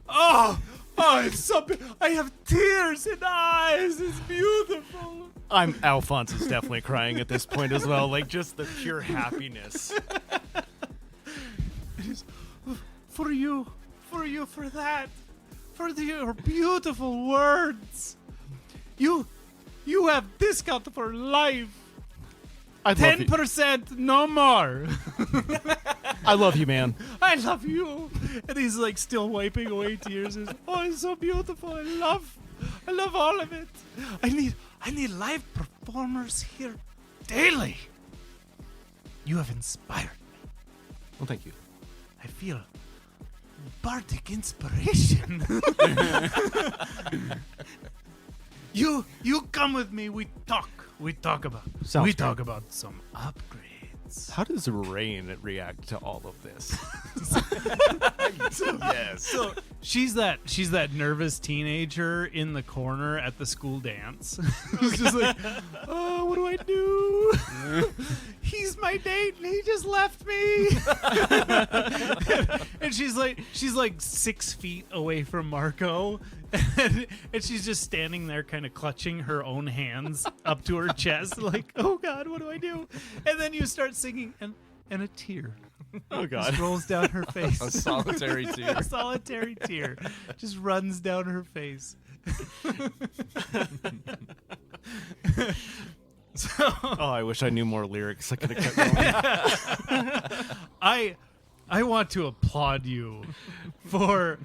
Oh, it's so. I have tears in eyes. It's beautiful. Alphonse is definitely crying at this point as well, like just the pure happiness. It is for you, for that, for your beautiful words. You have discount for life. I love you. 10% no more. I love you, man. I love you. And he's like still wiping away tears. He's, oh, it's so beautiful. I love all of it. I need live performers here daily. You have inspired me. Well, thank you. I feel bardic inspiration. You come with me. We talk about some upgrades. How does Rain react to all of this? So she's that nervous teenager in the corner at the school dance. Who's just like, oh, what do I do? He's my date and he just left me. And she's like 6 feet away from Marco. And she's just standing there kind of clutching her own hands up to her chest like, oh God, what do I do? And then you start singing and a tear just rolls down her face. A solitary tear. A solitary tear just runs down her face. Oh, I wish I knew more lyrics. I could have kept going. I want to applaud you for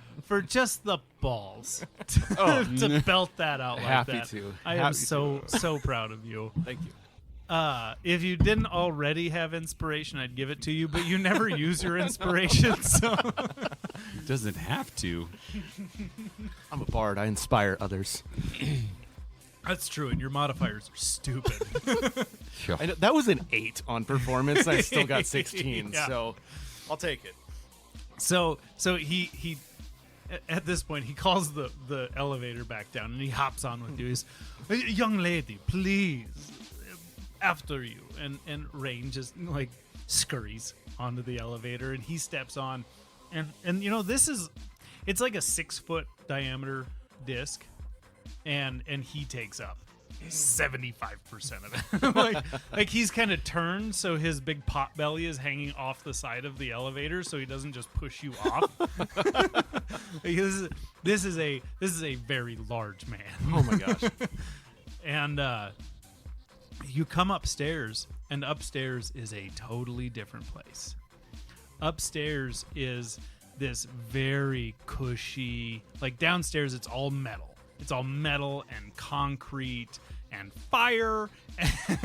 just the balls to belt that out like Happy that. to. I am Happy so proud of you. Thank you. If you didn't already have inspiration, I'd give it to you, but you never use your inspiration, so Doesn't have to. I'm a bard. I inspire others. that's true, and your modifiers are stupid. I know, that was an 8 on performance. I still got 16, Yeah. so I'll take it. So he at this point he calls the elevator back down and he hops on with you. He's, young lady, please, after you. And Rain just like scurries onto the elevator and he steps on, and you know it's like a 6-foot diameter disc, and he takes up 75% of it. like he's kind of turned so his big pot belly is hanging off the side of the elevator so he doesn't just push you off. Because this is a very large man. Oh my gosh. And you come upstairs, and upstairs is a totally different place. Upstairs is this very cushy, like downstairs it's all metal. It's all metal and concrete and fire. And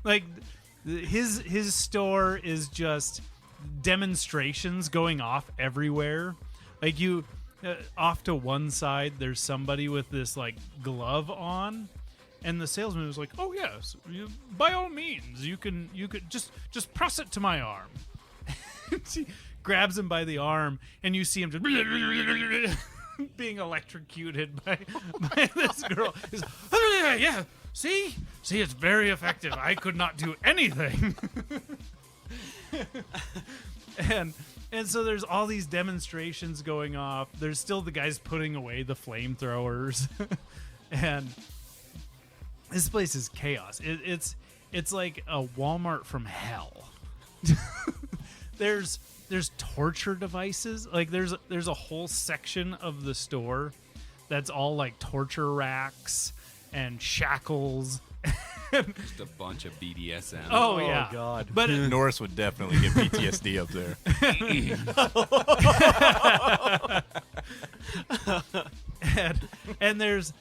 like his store is just demonstrations going off everywhere. Like you off to one side there's somebody with this like glove on, and the salesman was like, oh yes, by all means you could just press it to my arm. She grabs him by the arm and you see him just being electrocuted by this girl. He's, oh, yeah, see, it's very effective. I could not do anything. and so there's all these demonstrations going off. There's still the guys putting away the flamethrowers, and this place is chaos. It's like a Walmart from hell. There's torture devices. Like there's a whole section of the store that's all like torture racks and shackles. Just a bunch of BDSM. Oh yeah, God. But Norris would definitely get PTSD up there. and there's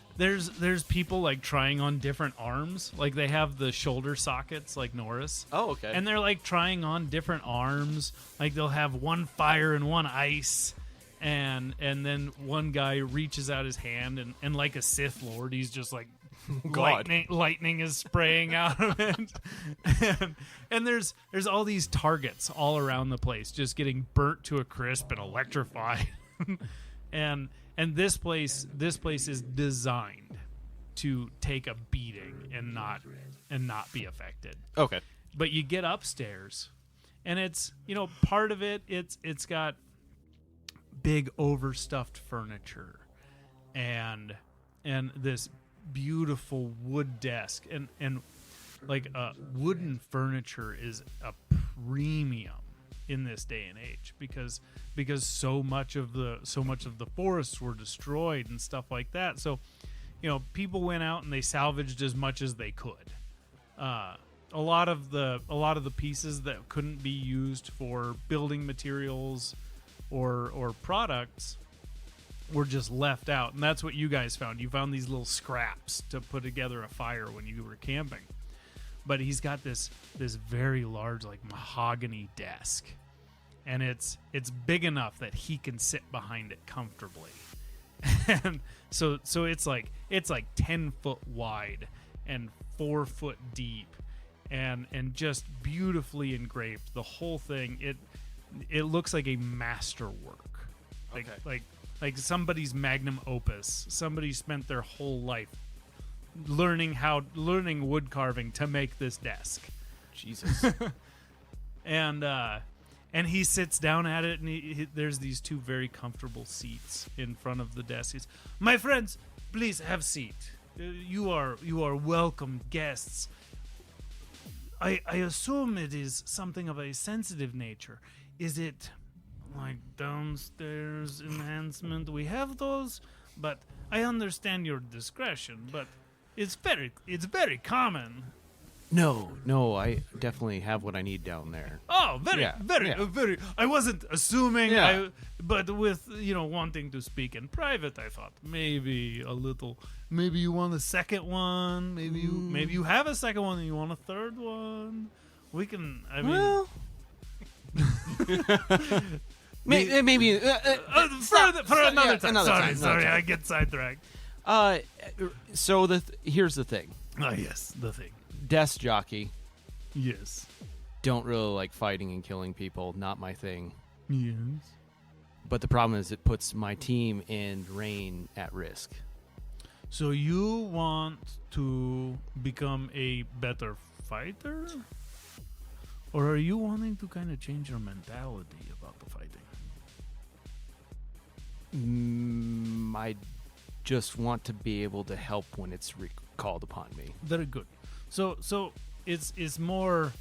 people like trying on different arms. Like they have the shoulder sockets like Norris. Oh, okay. And they're like trying on different arms. Like they'll have one fire and one ice. And then one guy reaches out his hand and like a Sith Lord, he's just like God. lightning is spraying out of it, and there's all these targets all around the place, just getting burnt to a crisp and electrified, and this place is designed to take a beating and not be affected. Okay. But you get upstairs, and it's part of it's got big overstuffed furniture, and this beautiful wood desk, and like wooden furniture is a premium in this day and age because so much of the forests were destroyed and stuff like that. So people went out and they salvaged as much as they could. A lot of the pieces that couldn't be used for building materials or products were just left out, and that's what you guys found. You found these little scraps to put together a fire when you were camping. But he's got this very large, like, mahogany desk, and it's big enough that he can sit behind it comfortably. And so it's like 10 foot wide and 4 foot deep, and just beautifully engraved. The whole thing, it looks like a masterwork, like somebody's magnum opus. Somebody spent their whole life learning wood carving to make this desk. Jesus. And he sits down at it, and there's these two very comfortable seats in front of the desk. He's, my friends, please have seat. You are welcome guests. I assume it is something of a sensitive nature. Is it like downstairs enhancement? We have those, but I understand your discretion. But it's very common. No, I definitely have what I need down there. Oh, very. I wasn't assuming. Yeah. But with wanting to speak in private, I thought maybe a little. Maybe you want a second one. Maybe you have a second one and you want a third one. We can. I mean. Well, maybe for another time. Another Sorry, time. I get sidetracked. So here's the thing. Oh yes, the thing. Desk jockey. Yes. Don't really like fighting and killing people. Not my thing. Yes. But the problem is it puts my team and Rain at risk. So you want to become a better fighter? Or are you wanting to kind of change your mentality about the fighting? I just want to be able to help when it's called upon me. Very good. So it's more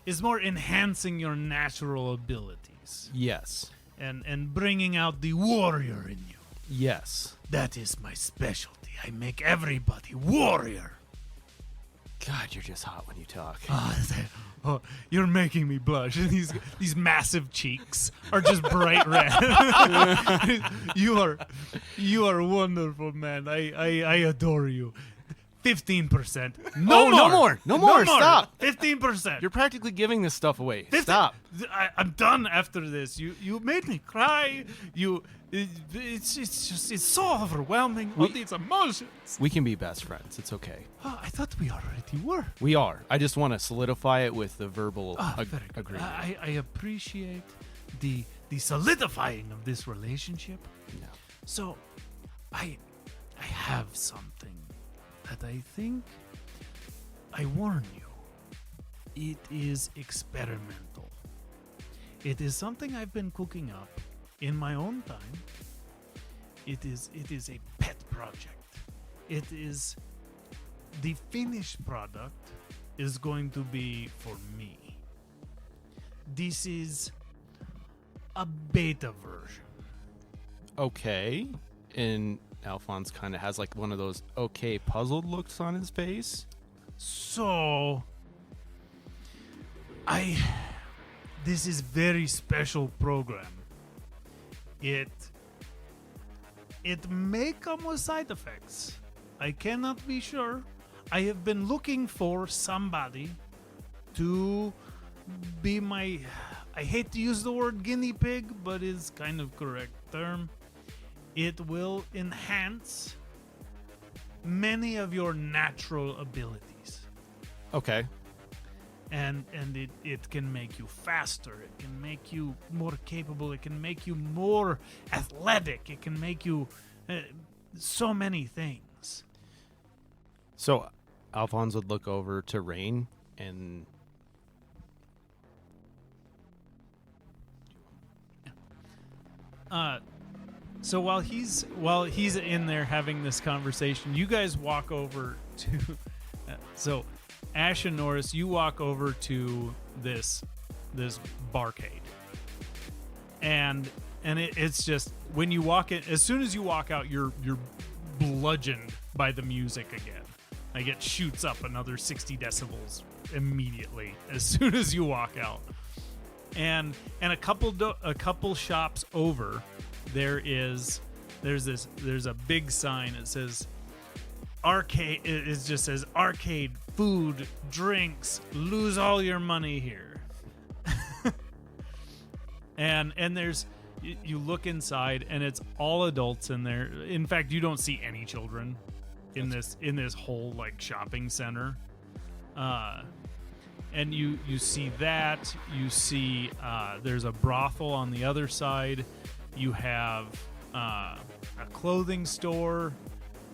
enhancing your natural abilities Yes. and bringing out the warrior in you. Yes. That is my specialty. I make everybody warrior. God, you're just hot when you talk. Oh, you're making me blush. These massive cheeks are just bright red. You are wonderful, man. I adore you. 15%. No more. Stop. 15%. You're practically giving this stuff away. 50 Stop. I'm done after this. You made me cry. It's so overwhelming. All these emotions. We can be best friends. It's okay. Oh, I thought we already were. We are. I just want to solidify it with the verbal Very good. agreement. I appreciate the solidifying of this relationship. No. So, I have something that I think I warn you. It is experimental. It is something I've been cooking up in my own time. It is a pet project. It is the finished product is going to be for me. This is a beta version. Okay. And Alphonse kind of has like one of those puzzled looks on his face. So, this is very special program. It may come with side effects. I cannot be sure. I have been looking for somebody to be my, I hate to use the word guinea pig, but it's kind of correct term. It will enhance many of your natural abilities. Okay. And it can make you faster, it can make you more capable, it can make you more athletic, it can make you so many things. So Alphonse would look over to Rain and So while he's in there having this conversation, you guys walk over to so Ash and Norris, you walk over to this barcade. And it's just when you walk in, as soon as you walk out, you're bludgeoned by the music again. Like it shoots up another 60 decibels immediately as soon as you walk out. And a couple shops over, there's a big sign that says arcade. It just says arcade, food, drinks, lose all your money here. and there's you look inside and it's all adults in there. In fact, you don't see any children in this whole like shopping center. And you see that. You see there's a brothel on the other side. You have a clothing store.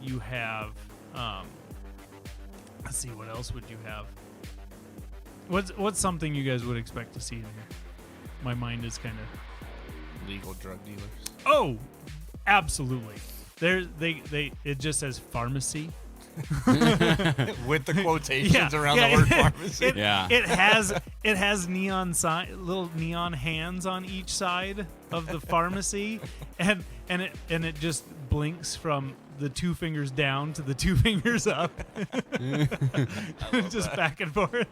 You have let's see, what else would you have? What's something you guys would expect to see in here? My mind is kind of Legal drug dealers. Oh, absolutely. It just says pharmacy. With the quotations around the word pharmacy. Yeah. It has little neon hands on each side of the pharmacy, and it just blinks from the 2 fingers down to the 2 fingers up, just back and forth.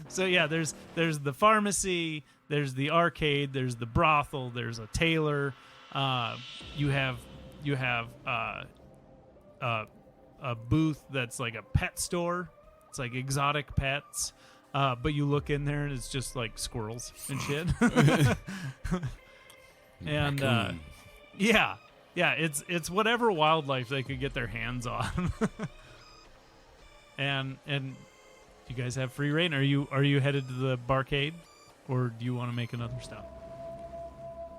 So yeah, there's the pharmacy, there's the arcade, there's the brothel, there's a tailor. You have a booth that's like a pet store. It's like exotic pets. But you look in there and it's just like squirrels and shit. And yeah, it's whatever wildlife they could get their hands on. and you guys have free reign. Are you headed to the barcade, or do you want to make another stop?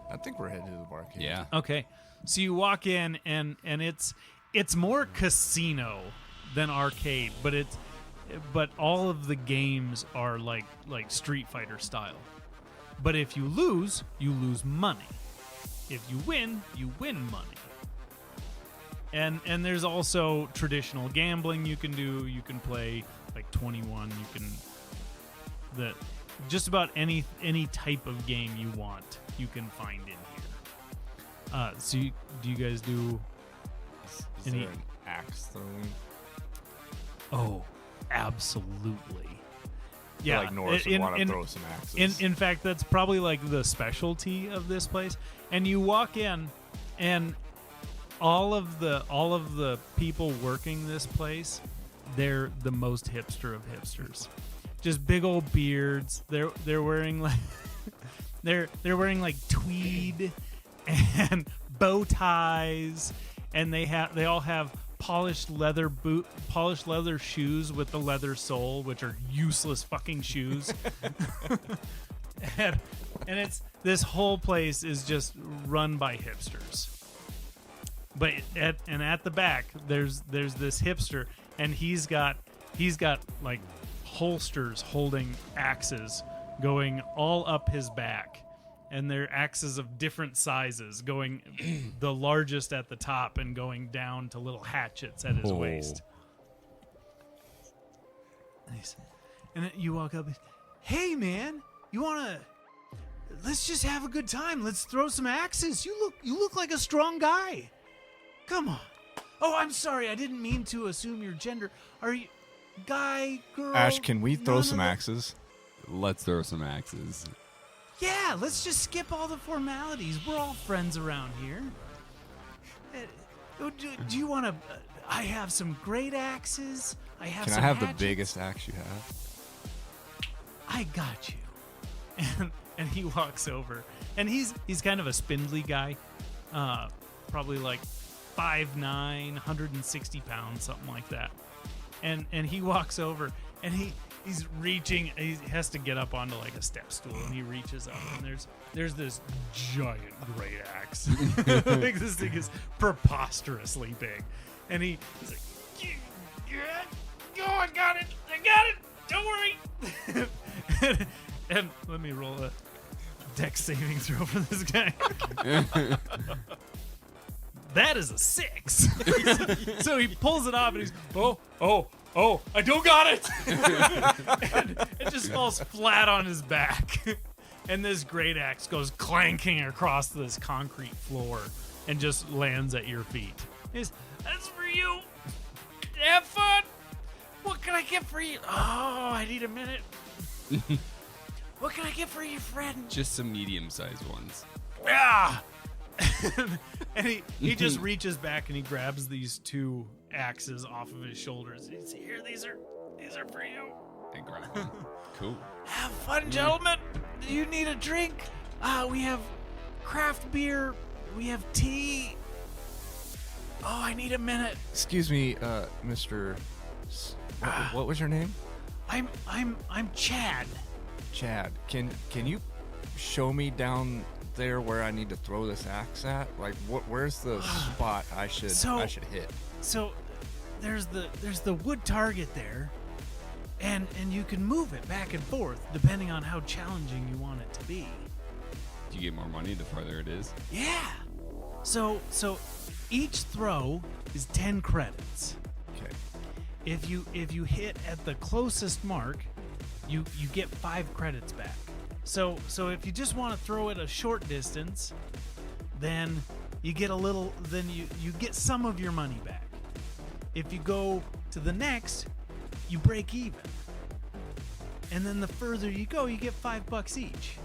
I think we're headed to the barcade. Yeah. Okay, so you walk in and it's more casino than arcade, but all of the games are like Street Fighter style. But if you lose money. If you win money. And there's also traditional gambling you can do. You can play like 21. You can just about any type of game you want, you can find in here. So do you guys do Is there an axe throwing? Oh, absolutely. I Yeah, feel like Norris would want to throw some axes. In fact, that's probably like the specialty of this place. And you walk in, and all of the people working this place, they're the most hipster of hipsters. Just big old beards. They're wearing like they're wearing like tweed and bow ties, and they all have polished leather shoes with the leather sole, which are useless fucking shoes. and it's this whole place is just run by hipsters. But at the back there's this hipster, and he's got like holsters holding axes going all up his back. And they're axes of different sizes, going the largest at the top and going down to little hatchets at his waist. Nice. And then you walk up, hey man, let's just have a good time. Let's throw some axes. You look like a strong guy. Come on. Oh, I'm sorry. I didn't mean to assume your gender. Are you guy, girl? Ash, can we throw some axes? Let's throw some axes. Yeah, let's just skip all the formalities. We're all friends around here. Do you want to... I have some great axes. I have Can some I have hatchets. the biggest axe you have? I got you. And he walks over. And he's kind of a spindly guy. Probably like 5'9", 160 pounds, something like that. And he walks over and he's reaching. He has to get up onto like a step stool, and he reaches up, and there's this giant great axe. Like, this thing is preposterously big, and he's like, "Oh, I got it! Don't worry." and let me roll a dex saving throw for this guy. That is a 6. So he pulls it off, and he's, oh, I don't got it. And it just falls flat on his back. And this great axe goes clanking across this concrete floor and just lands at your feet. He's, that's for you. Have fun. What can I get for you? Oh, I need a minute. What can I get for you, friend? Just some medium-sized ones. Ah! And he just reaches back and he grabs these 2 axes off of his shoulders. He's here. These are for you. I grab them. Cool. Have fun, gentlemen. Do you need a drink? We have craft beer. We have tea. Oh, I need a minute. Excuse me, Mr. What was your name? I'm Chad. Chad. Can you show me down there where I need to throw this axe at? Like, where's the spot I should hit? So there's the wood target there, and you can move it back and forth depending on how challenging you want it to be. Do you get more money the farther it is? Yeah. So each throw is 10 credits. Okay. If you hit at the closest mark, you get 5 credits back. So if you just want to throw it a short distance, then you get you get some of your money back. If you go to the next, you break even. And then the further you go, you get $5 each.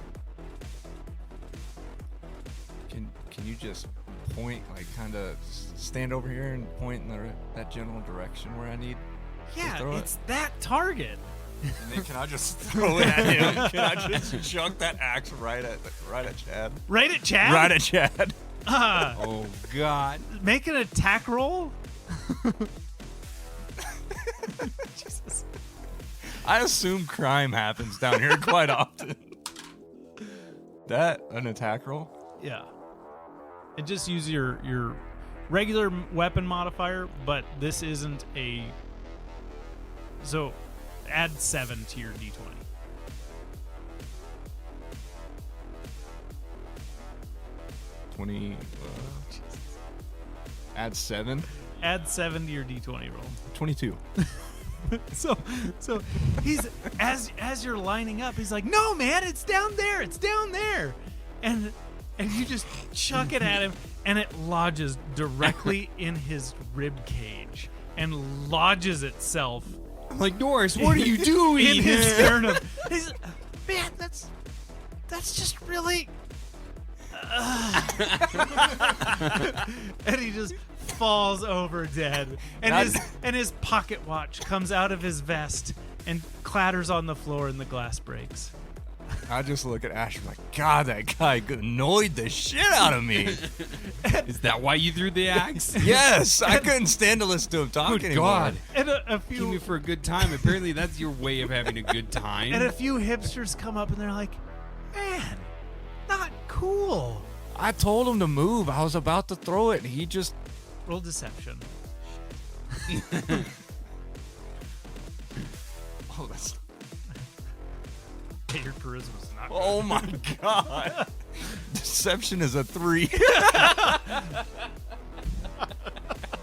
Can you just point, like, kind of stand over here and point in that general direction where I need to throw It's that target. And then can I just throw it at him? Can I just chuck that axe right at Chad? Right at Chad? Right at Chad. Oh, God. Make an attack roll. Jesus. I assume crime happens down here quite often. That an attack roll? Yeah. And just use your regular weapon modifier, but this isn't a... So, add 7 to your d20. Add 7? Add 7 to your d20 roll. 22. So he's as you're lining up, he's like, "No, man, it's down there. It's down there." And you just chuck it at him, and it lodges directly in his rib cage and lodges itself. I'm like, Doris, what are you doing? In his sternum. He's, man, that's just really. And he just falls over dead, and his pocket watch comes out of his vest and clatters on the floor, and the glass breaks. I just look at Asher like, God, that guy annoyed the shit out of me. Is that why you threw the axe? Yes, I couldn't stand to listen to him talk Good anymore. God. And a Came here few for a good time. Apparently, that's your way of having a good time. and a few hipsters come up, and they're like, "Man, not cool." I told him to move. I was about to throw it, and he just... Roll deception. Oh, that's... Your charisma's not good. Oh, my God. Deception is a 3. Hey.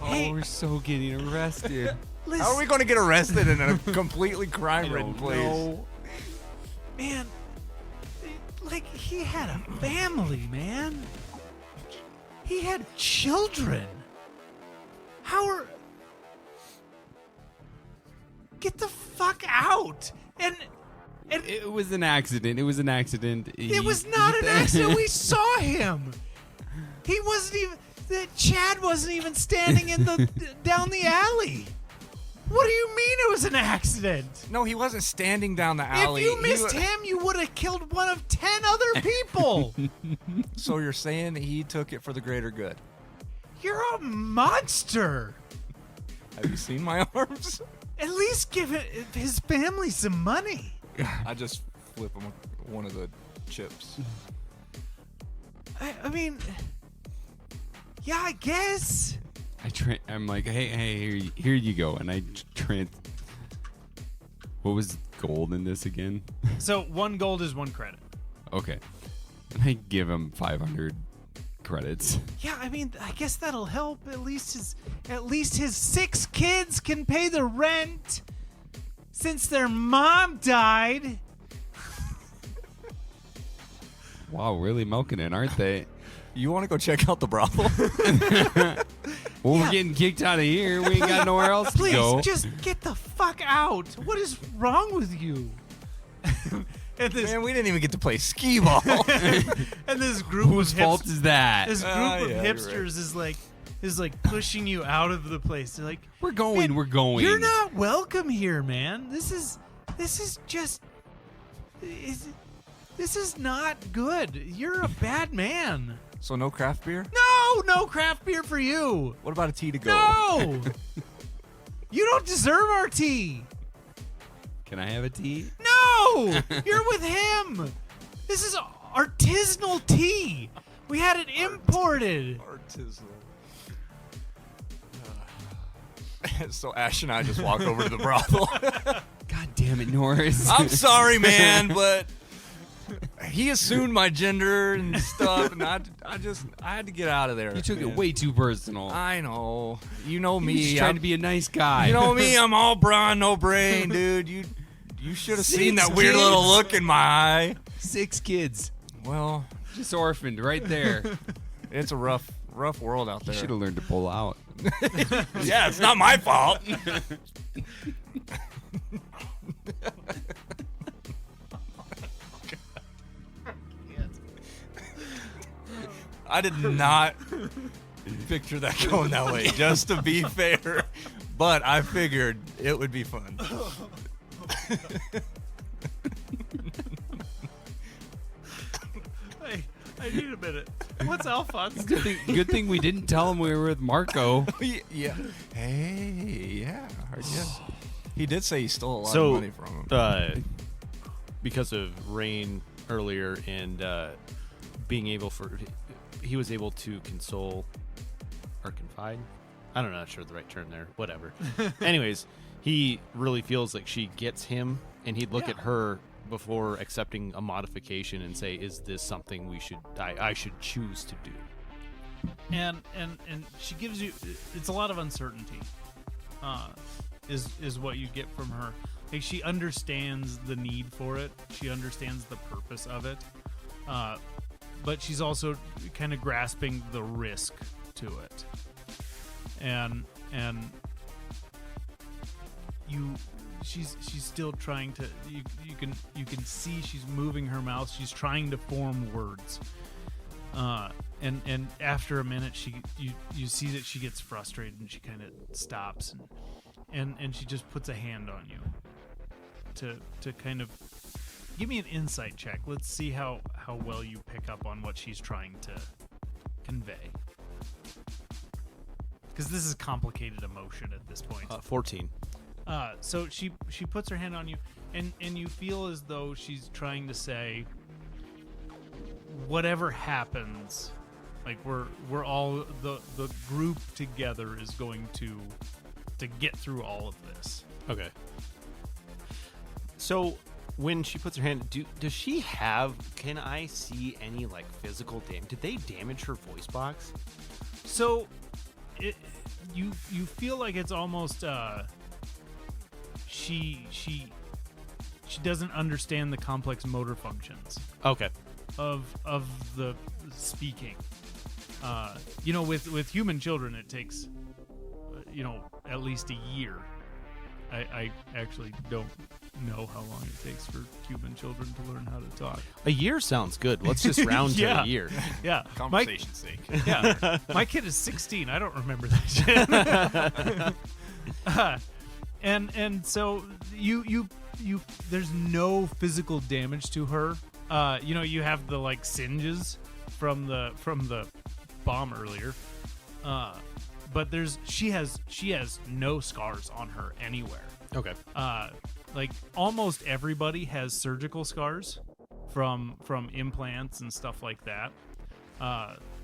Oh, we're so getting arrested. Listen, How are we going to get arrested in a completely crime-ridden place? No. man, like, he had a family, man. He had children. How are... Get the fuck out. And It was an accident. It was an accident. it was not an accident. We saw him. He wasn't even... Chad wasn't even standing in the down the alley. What do you mean it was an accident? No, he wasn't standing down the alley. If you He missed wa- him, you would have killed one of 10 other people. So you're saying he took it for the greater good? You're a monster. Have you seen my arms? At least give his family some money. I just flip him one of the chips. I mean, yeah, I guess. I'm like, hey, here you go, and I What was gold in this again? So 1 gold is 1 credit. Okay, and I give him 500 credits. Yeah, I mean, I guess that'll help. At least his 6 kids can pay the rent since their mom died. Wow, really milking it, aren't they? You want to go check out the brothel? Well, Yeah. we're getting kicked out of here. We ain't got nowhere else to Please, go. just get the fuck out. What is wrong with you? and this Man, we didn't even get to play skee ball. and this group Whose of fault is that? this group of yeah, you're hipsters is like pushing you out of the place. They're like, We're going. "Man, We're going. You're not welcome here, man. This is just this is not good. You're a bad man. So no craft beer? No craft beer for you. What about a tea to go? No. You don't deserve our tea. Can I have a tea? No, you're with him. This is artisanal tea. We had it imported. Artisanal. So Ash and I just walk over to the brothel. God damn it, Norris. I'm sorry, man, but he assumed my gender and stuff, and I had to get out of there. You took man. it way too personal. I know. You know me. He's just trying I'm- to be a nice guy. You know me. I'm all brawn, no brain, dude. You should have seen that 6 weird little kids. look in my eye. 6 kids. Well, Just orphaned right there. it's a rough world out You there. should have learned to pull out. Yeah, it's not my fault. I did not picture that going that way, just to be fair. But I figured it would be fun. Hey, I need a minute. What's Alphonse? Good thing we didn't tell him we were with Marco. Yeah. Hey, yeah. Yes. He did say he stole a lot So, of money from him. Because of rain earlier and he was able to console or confide. I'm not sure the right term there. Whatever. Anyways, he really feels like she gets him, and he'd look Yeah. at her before accepting a modification and say, "Is this something I should choose to do?" and she gives you, it's a lot of uncertainty is what you get from her. Like, she understands the need for it, she understands the purpose of it, but she's also kind of grasping the risk to it, and she's still trying to, you can see she's moving her mouth, she's trying to form words, and after a minute you see that she gets frustrated and she kind of stops and she just puts a hand on you to kind of give me an insight check. Let's see how well you pick up on what she's trying to convey, because this is complicated emotion at this point. 14. So she puts her hand on you, and you feel as though she's trying to say, whatever happens, like we're all the group together is going to get through all of this. Okay. So when she puts her hand, does she have? Can I see any like physical damage? Did they damage her voice box? So you feel like it's almost she doesn't understand the complex motor functions Okay. of the speaking. With human children it takes at least a year. I actually don't know how long it takes for human children to learn how to talk. A year sounds good. Let's just round to Yeah. a year. Yeah, Conversation's sake. Yeah, my kid is 16. I don't remember that shit. And so you there's no physical damage to her. You have the like singes from the bomb earlier. But she has no scars on her anywhere. Okay. Like almost everybody has surgical scars from implants and stuff like that.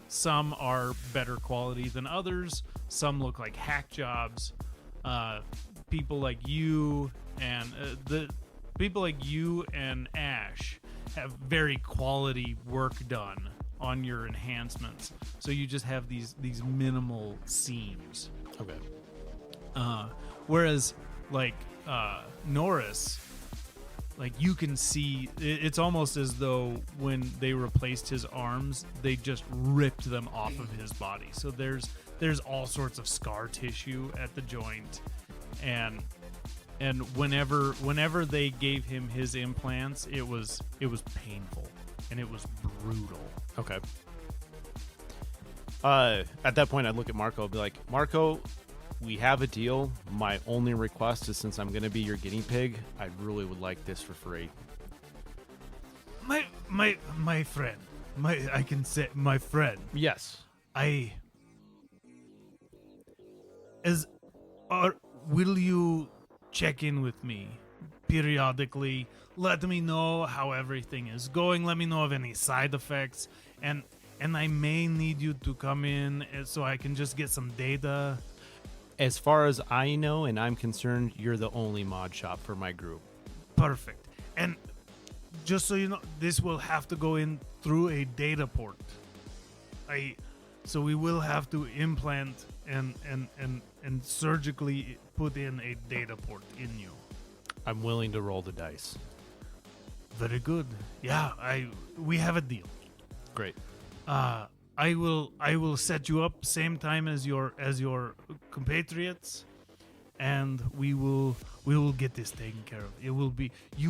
Some are better quality than others. Some look like hack jobs. People like you and Ash have very quality work done on your enhancements. So you just have these minimal seams. Okay. Whereas like Norris, like you can see it's almost as though when they replaced his arms, they just ripped them off of his body. So there's all sorts of scar tissue at the joint, and whenever they gave him his implants, it was painful and it was brutal. Okay. At that point, I'd look at Marco and be like, Marco, we have a deal. My only request is, since I'm going to be your guinea pig, I really would like this for free. My friend, I can say my friend. Yes. Will you check in with me periodically? Let me know how everything is going. Let me know of any side effects, and I may need you to come in so I can just get some data. As far as I know and I'm concerned, you're the only mod shop for my group. Perfect. And just so you know, this will have to go in through a data port. So we will have to implant and surgically put in a data port in you. I'm willing to roll the dice. Very good. Yeah, we have a deal. Great. I will set you up same time as your compatriots, and we will get this taken care of. You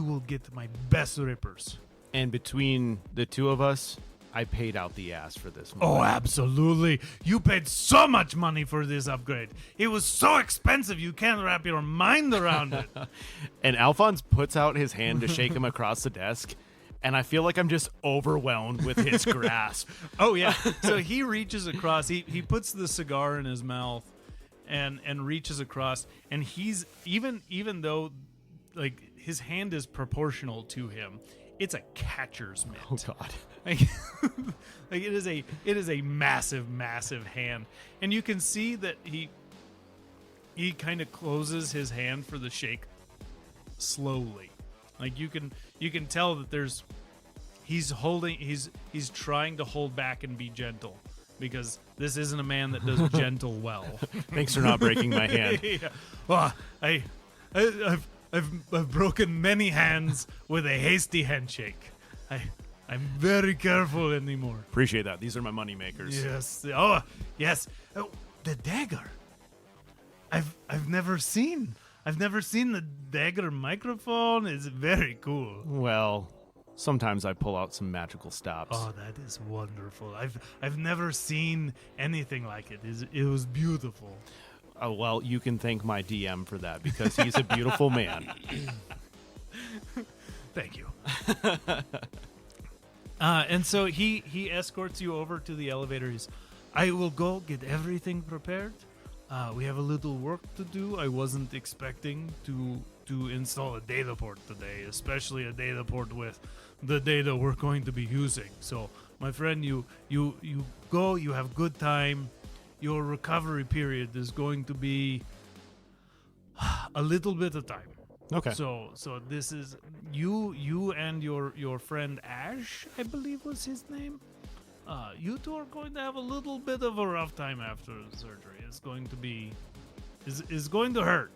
will get my best rippers. And between the two of us, I paid out the ass for this one. Oh, absolutely. You paid so much money for this upgrade. It was so expensive you can't wrap your mind around it. And Alphonse puts out his hand to shake him across the desk, and I feel like I'm just overwhelmed with his grasp. Oh, yeah. So he reaches across. He puts the cigar in his mouth and reaches across. And he's, even though, like, his hand is proportional to him, it's a catcher's mitt. Oh, God. Like, like it is a massive, massive hand. And you can see that he kind of closes his hand for the shake slowly. Like you can tell that he's trying to hold back and be gentle, because this isn't a man that does gentle well. Thanks for not breaking my hand. Yeah. Well, I've broken many hands with a hasty handshake. I'm very careful anymore. Appreciate that. These are my money makers. Yes. Oh, yes. Oh, the dagger. I've never seen the dagger microphone. It's very cool. Well, sometimes I pull out some magical stops. Oh, that is wonderful. I've never seen anything like it. It was beautiful. Oh, well, you can thank my DM for that, because he's a beautiful man. Thank you. And so he escorts you over to the elevator. I will go get everything prepared. We have a little work to do. I wasn't expecting to install a data port today, especially a data port with the data we're going to be using. So, my friend, you go, you have good time. Your recovery period is going to be a little bit of time. Okay. So this is you and your friend Ash, I believe was his name. You two are going to have a little bit of a rough time after the surgery. It's going to be is going to hurt.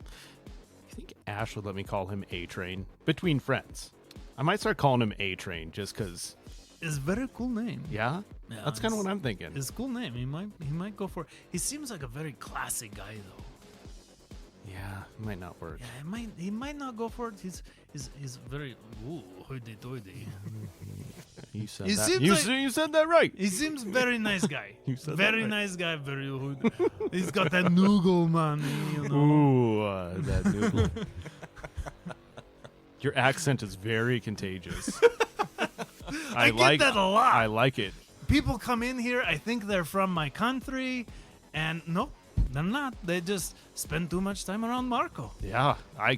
I think Ash would let me call him A-Train between friends. I might start calling him A-Train just because. It's a very cool name. Yeah? Yeah, That's kind of what I'm thinking. It's a cool name. He might go for it. He seems like a very classy guy though. Yeah, it might not work. Yeah, he might not go for it. He's very hoity-toity. You said He that. seems You said that right. He seems very nice guy. You said that very right. nice guy. Very. He's got that noogle money, you know. Ooh, that noodle. Your accent is very contagious. I get that a lot. I like it. People come in here. I think they're from my country, And no, they're not. They just spend too much time around Marco. Yeah, I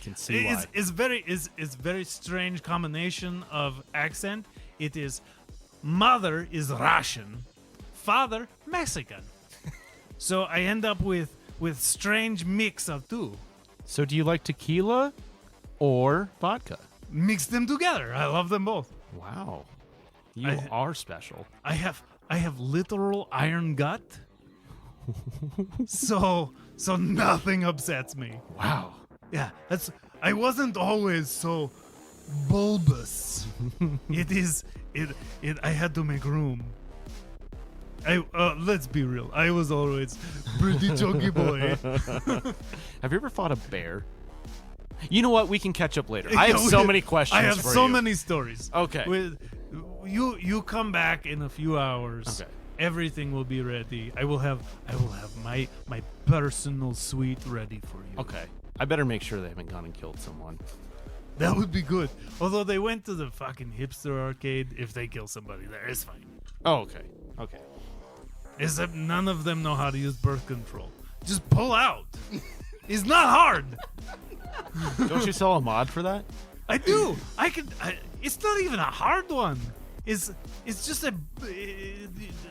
can see why. It's very strange combination of accent. It is mother is Russian, father Mexican. So I end up with strange mix of two. So do you like tequila or vodka? Mix them together. I love them both. Wow. You I- are special. I have literal iron gut. so nothing upsets me. Wow. Yeah, I wasn't always so bulbous. I had to make room. Let's be real. I was always pretty chunky boy. Have you ever fought a bear? You know what? We can catch up later. I have so many questions. I have for so you. many stories. Okay. You come back in a few hours. Okay. Everything will be ready. I will have my personal suite ready for you. Okay. I better make sure they haven't gone and killed someone. That would be good. Although they went to the fucking hipster arcade, if they kill somebody there, it's fine. Oh, okay. Okay. Except none of them know how to use birth control. Just pull out. It's not hard. Don't you sell a mod for that? I do. It's not even a hard one. It's just a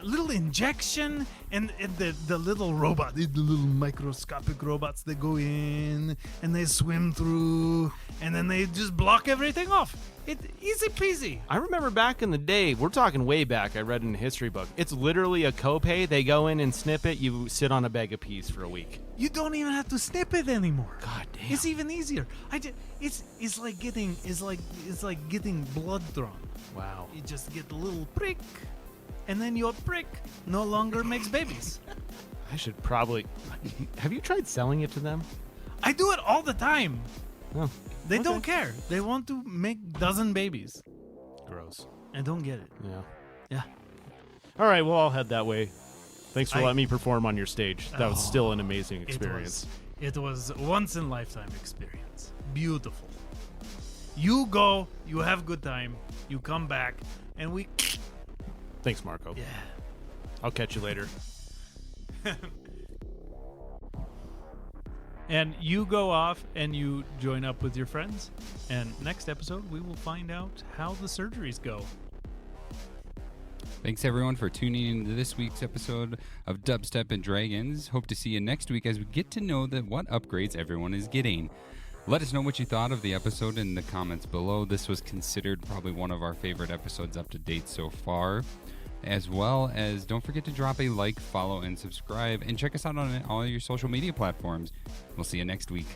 little injection and the little robot, the little microscopic robots that go in and they swim through and then they just block everything off. Easy peasy. I remember back in the day, we're talking way back, I read in a history book. It's literally a copay. They go in and snip it. You sit on a bag of peas for a week. You don't even have to snip it anymore. God damn. It's even easier. It's like getting blood drawn. Wow. You just get a little prick, and then your prick no longer makes babies. I should probably... Have you tried selling it to them? I do it all the time. Oh, They okay. don't care. They want to make dozen babies. Gross. I don't get it. Yeah. Yeah. All right, well, I'll head that way. Thanks for I- letting me perform on your stage. That was still an amazing experience. It was once in a lifetime experience. Beautiful. You go, you have a good time, you come back, and we Thanks, Marco. yeah. I'll catch you later. And you go off and you join up with your friends. And next episode, we will find out how the surgeries go. Thanks everyone for tuning into this week's episode of Dubstep and Dragons. Hope to see you next week as we get to know what upgrades everyone is getting. Let us know what you thought of the episode in the comments below. This was considered probably one of our favorite episodes up to date so far. As well as don't forget to drop a like, follow, and subscribe. And check us out on all your social media platforms. We'll see you next week.